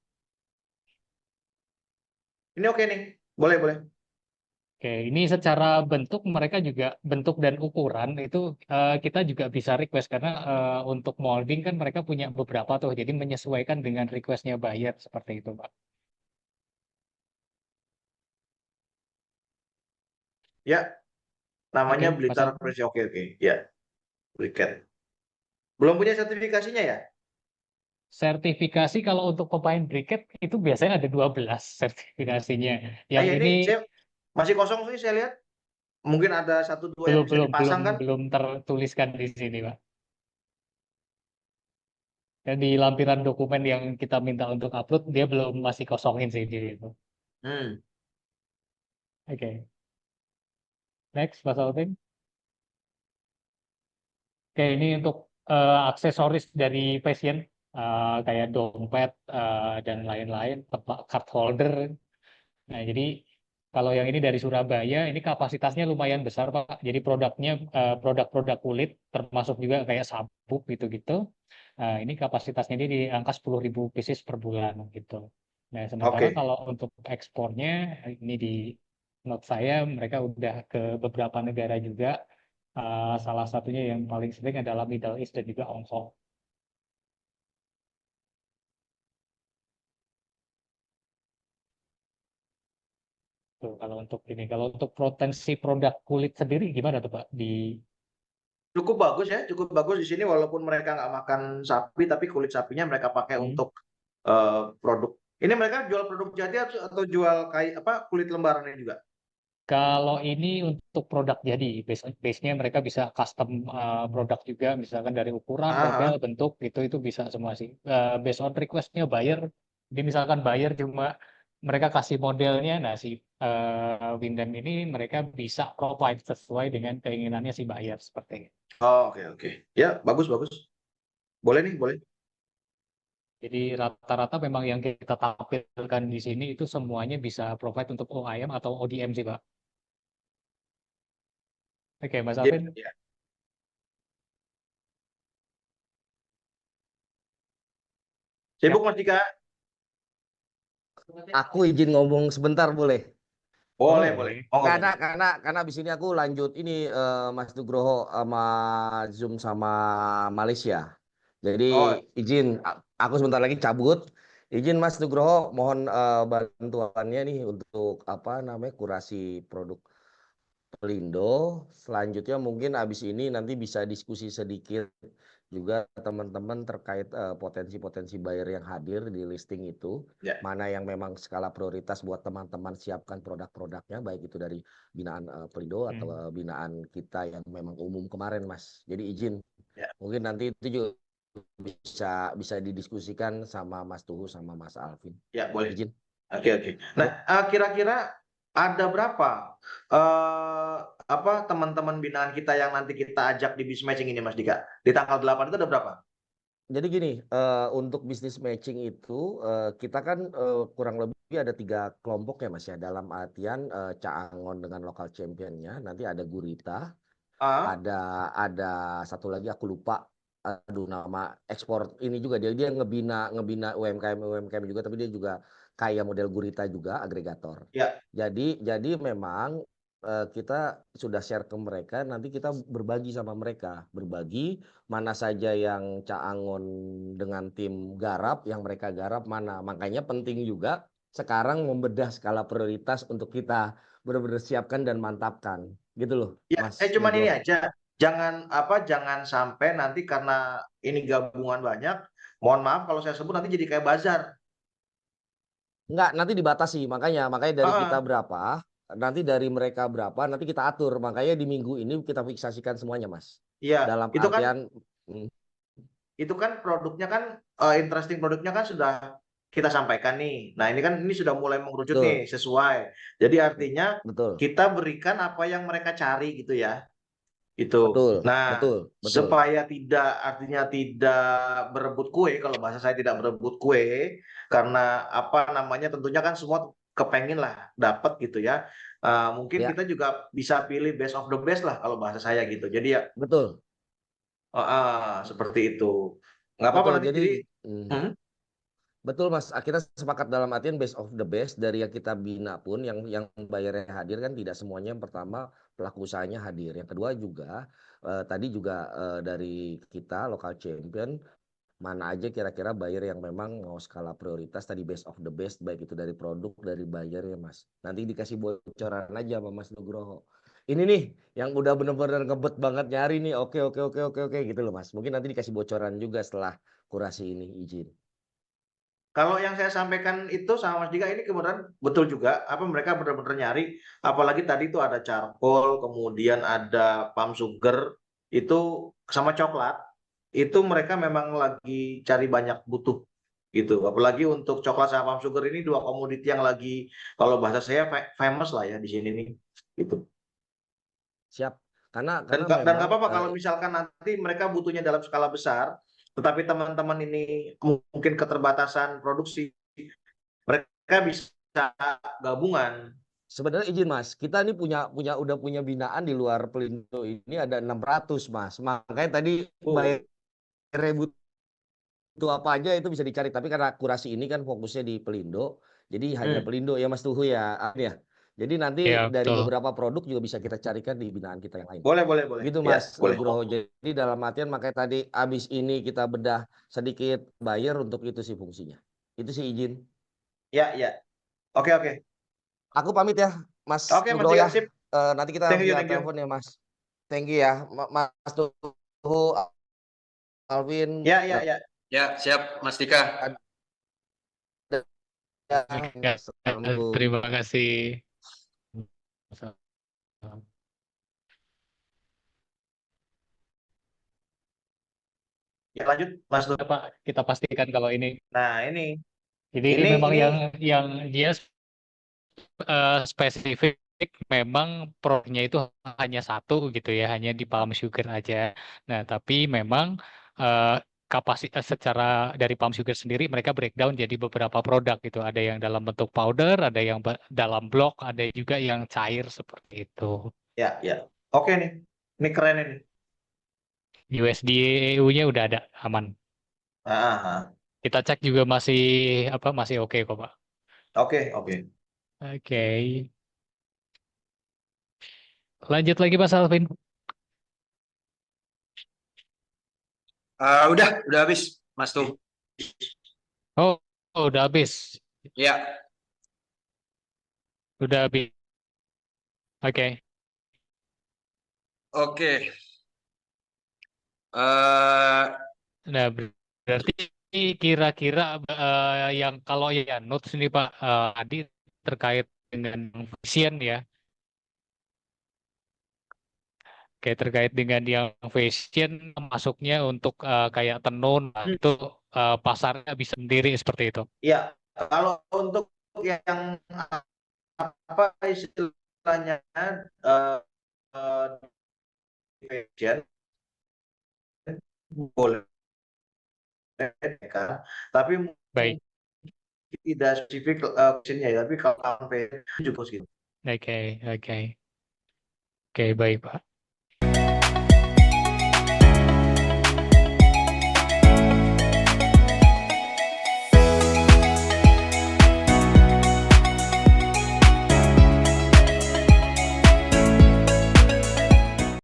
Ini oke nih. Boleh, boleh. Oke, ini secara bentuk mereka juga bentuk dan ukuran itu kita juga bisa request karena untuk molding kan mereka punya beberapa tuh, jadi menyesuaikan dengan requestnya buyer seperti itu, Pak. Ya, namanya Oke, Mas Blitar Alvin. Press. Oke, oke. Ya, briket. Belum punya sertifikasinya ya? Sertifikasi kalau untuk pemain briket itu biasanya ada 12 sertifikasinya. Yang Ya ini ini saya masih kosong sih saya lihat. Mungkin ada 1-2 yang bisa dipasang kan? belum tertuliskan di sini, Pak. Dan di lampiran dokumen yang kita minta untuk upload, dia belum masih kosongin sih di itu. Hmm. Oke, next, Mas Alvin. Oke, ini untuk aksesoris dari passion, kayak dompet dan lain-lain, card holder. Nah, jadi kalau yang ini dari Surabaya, ini kapasitasnya lumayan besar, Pak. Jadi produknya produk-produk kulit, termasuk juga kayak sabuk gitu-gitu. Ini kapasitasnya ini di angka 10.000 pieces per bulan gitu. Nah, sementara Oke. kalau untuk ekspornya, ini di note saya, mereka udah ke beberapa negara juga. Salah satunya yang paling sering adalah Middle East dan juga Hong Kong. Tuh, kalau untuk ini, kalau untuk potensi produk kulit sendiri gimana tuh Pak? Cukup bagus ya, cukup bagus di sini walaupun mereka nggak makan sapi, tapi kulit sapinya mereka pakai Hmm. untuk produk. Ini mereka jual produk jadi atau jual kayak apa kulit lembarannya juga? Kalau ini untuk produk jadi, base-nya mereka bisa custom produk juga, misalkan dari ukuran, model, Ah, bentuk, itu bisa semua sih. Based on request-nya buyer, jadi misalkan buyer cuma mereka kasih modelnya, nah si Windem ini mereka bisa provide sesuai dengan keinginannya si buyer seperti itu. oh, oke, oke. Ya, bagus, bagus. Boleh nih, boleh. Jadi rata-rata memang yang kita tampilkan di sini itu semuanya bisa provide untuk OIM atau ODM sih Pak. Oke, Mas Ya, Alvin. ya. Ya, Sibuk Mas Dika? Aku izin ngomong sebentar boleh? Boleh, boleh. boleh. Monggo, Karena monggo. karena abis ini aku lanjut ini Mas Nugroho sama Zoom sama Malaysia. Jadi Oh, izin aku sebentar lagi cabut. Izin Mas Nugroho mohon bantuannya nih untuk apa namanya kurasi produk Pelindo. Selanjutnya mungkin abis ini nanti bisa diskusi sedikit juga teman-teman terkait potensi-potensi buyer yang hadir di listing itu. ya. Mana yang memang skala prioritas buat teman-teman siapkan produk-produknya, baik itu dari binaan Pelindo atau binaan kita yang memang umum kemarin, Mas. Jadi izin, Ya. mungkin nanti itu juga bisa didiskusikan sama Mas Tuhu sama Mas Alvin. Ya, boleh. Izin. Oke, oke. Nah, kira-kira ada berapa apa teman-teman binaan kita yang nanti kita ajak di bis matching ini Mas Dika? Di tanggal 8 itu ada berapa? Jadi gini, untuk bisnis matching itu kita kan kurang lebih ada 3 kelompok ya Mas ya. Dalam artian Caangon dengan local championnya, nanti ada Gurita, Ah, ada satu lagi aku lupa, aduh nama ekspor ini juga dia ngebina UMKM juga, tapi dia juga kayak model Gurita juga agregator. ya. Jadi memang kita sudah share ke mereka, nanti kita berbagi sama mereka, berbagi mana saja yang Caangon dengan tim garap, yang mereka garap mana. Makanya penting juga sekarang membedah skala prioritas untuk kita benar-benar siapkan dan mantapkan, gitu loh, Ya, Mas cuman ini Nugroho. aja. Jangan sampai nanti karena ini gabungan banyak, mohon maaf kalau saya sebut nanti jadi kayak bazar. Enggak, nanti dibatasi, makanya dari kita Ah, berapa, nanti dari mereka berapa, nanti kita atur. Makanya di minggu ini kita fiksasikan semuanya, Mas. iya, Dalam artian, mm, itu kan produknya kan interesting produknya kan sudah kita sampaikan nih. Nah, ini sudah mulai mengerucut betul, nih sesuai. Jadi artinya betul, kita berikan apa yang mereka cari gitu ya. Itu. betul, Nah, betul, betul. supaya artinya tidak berebut kue, kalau bahasa saya tidak berebut kue, karena apa namanya tentunya kan semua kepengen lah dapat gitu ya. Mungkin Ya, kita juga bisa pilih best of the best lah kalau bahasa saya gitu. Jadi ya betul. Seperti itu. Nggak apa-apa Betul, nanti jadi Hmm? betul Mas, kita sepakat dalam artian best of the best dari yang kita bina pun yang bayarnya hadir kan tidak semuanya. Yang pertama pelaku usahanya hadir, yang kedua juga tadi juga dari kita local champion mana aja kira-kira buyer yang memang mau skala prioritas tadi best of the best baik itu dari produk dari buyer ya Mas. Nanti dikasih bocoran aja sama Mas Nugroho. Ini nih yang udah bener-bener ngebet banget nyari nih. Oke gitu loh Mas. Mungkin nanti dikasih bocoran juga setelah kurasi ini izin. Kalau yang saya sampaikan itu sama Mas Dika ini kemudian betul juga, apa mereka benar-benar nyari, apalagi tadi itu ada charcoal, kemudian ada palm sugar, itu sama coklat, itu mereka memang lagi cari banyak butuh gitu. Apalagi untuk coklat sama palm sugar ini dua komoditi yang lagi, kalau bahasa saya famous lah ya di sini nih, gitu. Siap. Karena Dan nggak memang apa-apa kalau misalkan nanti mereka butuhnya dalam skala besar, tetapi teman-teman ini mungkin keterbatasan produksi, mereka bisa gabungan. sebenarnya izin Mas, kita ini udah punya binaan di luar Pelindo ini ada 600 Mas. Makanya tadi bayar butuh apa aja itu bisa dicari. Tapi karena kurasi ini kan fokusnya di Pelindo, jadi hanya Pelindo ya Mas Tuhu ya. Jadi nanti Ya, dari betul. beberapa produk juga bisa kita carikan di binaan kita yang lain. Boleh. Gitu Ya, Mas boleh. Nugroho. Jadi dalam artian makanya tadi abis ini kita bedah sedikit buyer untuk itu sih fungsinya. Itu sih izin. Ya. Oke. Aku pamit ya Mas Oke, Mas Nugroho Dika, ya. sip. Nanti kita Thank you. via telepon ya Mas. Thank you ya Mas Tuhu, Alvin. Ya. Ya, siap Mas Dika. Assalamualaikum. Terima kasih. Ya, lanjut, Mas Nur. Pak, kita pastikan kalau ini Nah, ini memang yang dia spesifik memang produknya itu hanya satu gitu ya, hanya di palm sugar aja. Nah, tapi memang kapasitas secara dari palm sugar sendiri mereka breakdown jadi beberapa produk gitu. Ada yang dalam bentuk powder, ada yang dalam blok, ada juga yang cair seperti itu. ya. Oke nih. Ini keren ini. USD EU-nya udah ada aman. Kita cek juga masih oke kok, Pak. Oke. Oke. Lanjut lagi Mas Alvin. Udah habis Mas Tuh. Oh, udah habis. Ya. Udah habis. Oke. Nah, berarti kira-kira yang kalau ya notes ini Pak tadi terkait dengan fashion ya. Oke, terkait dengan yang fashion masuknya untuk kayak tenun itu pasarnya bisa sendiri seperti itu. Ya, kalau untuk yang apa istilahnya fashion boleh kan, tapi Baik. tidak spesifik fashionnya ya, tapi kalau fashion juga gitu. Oke, baik Pak.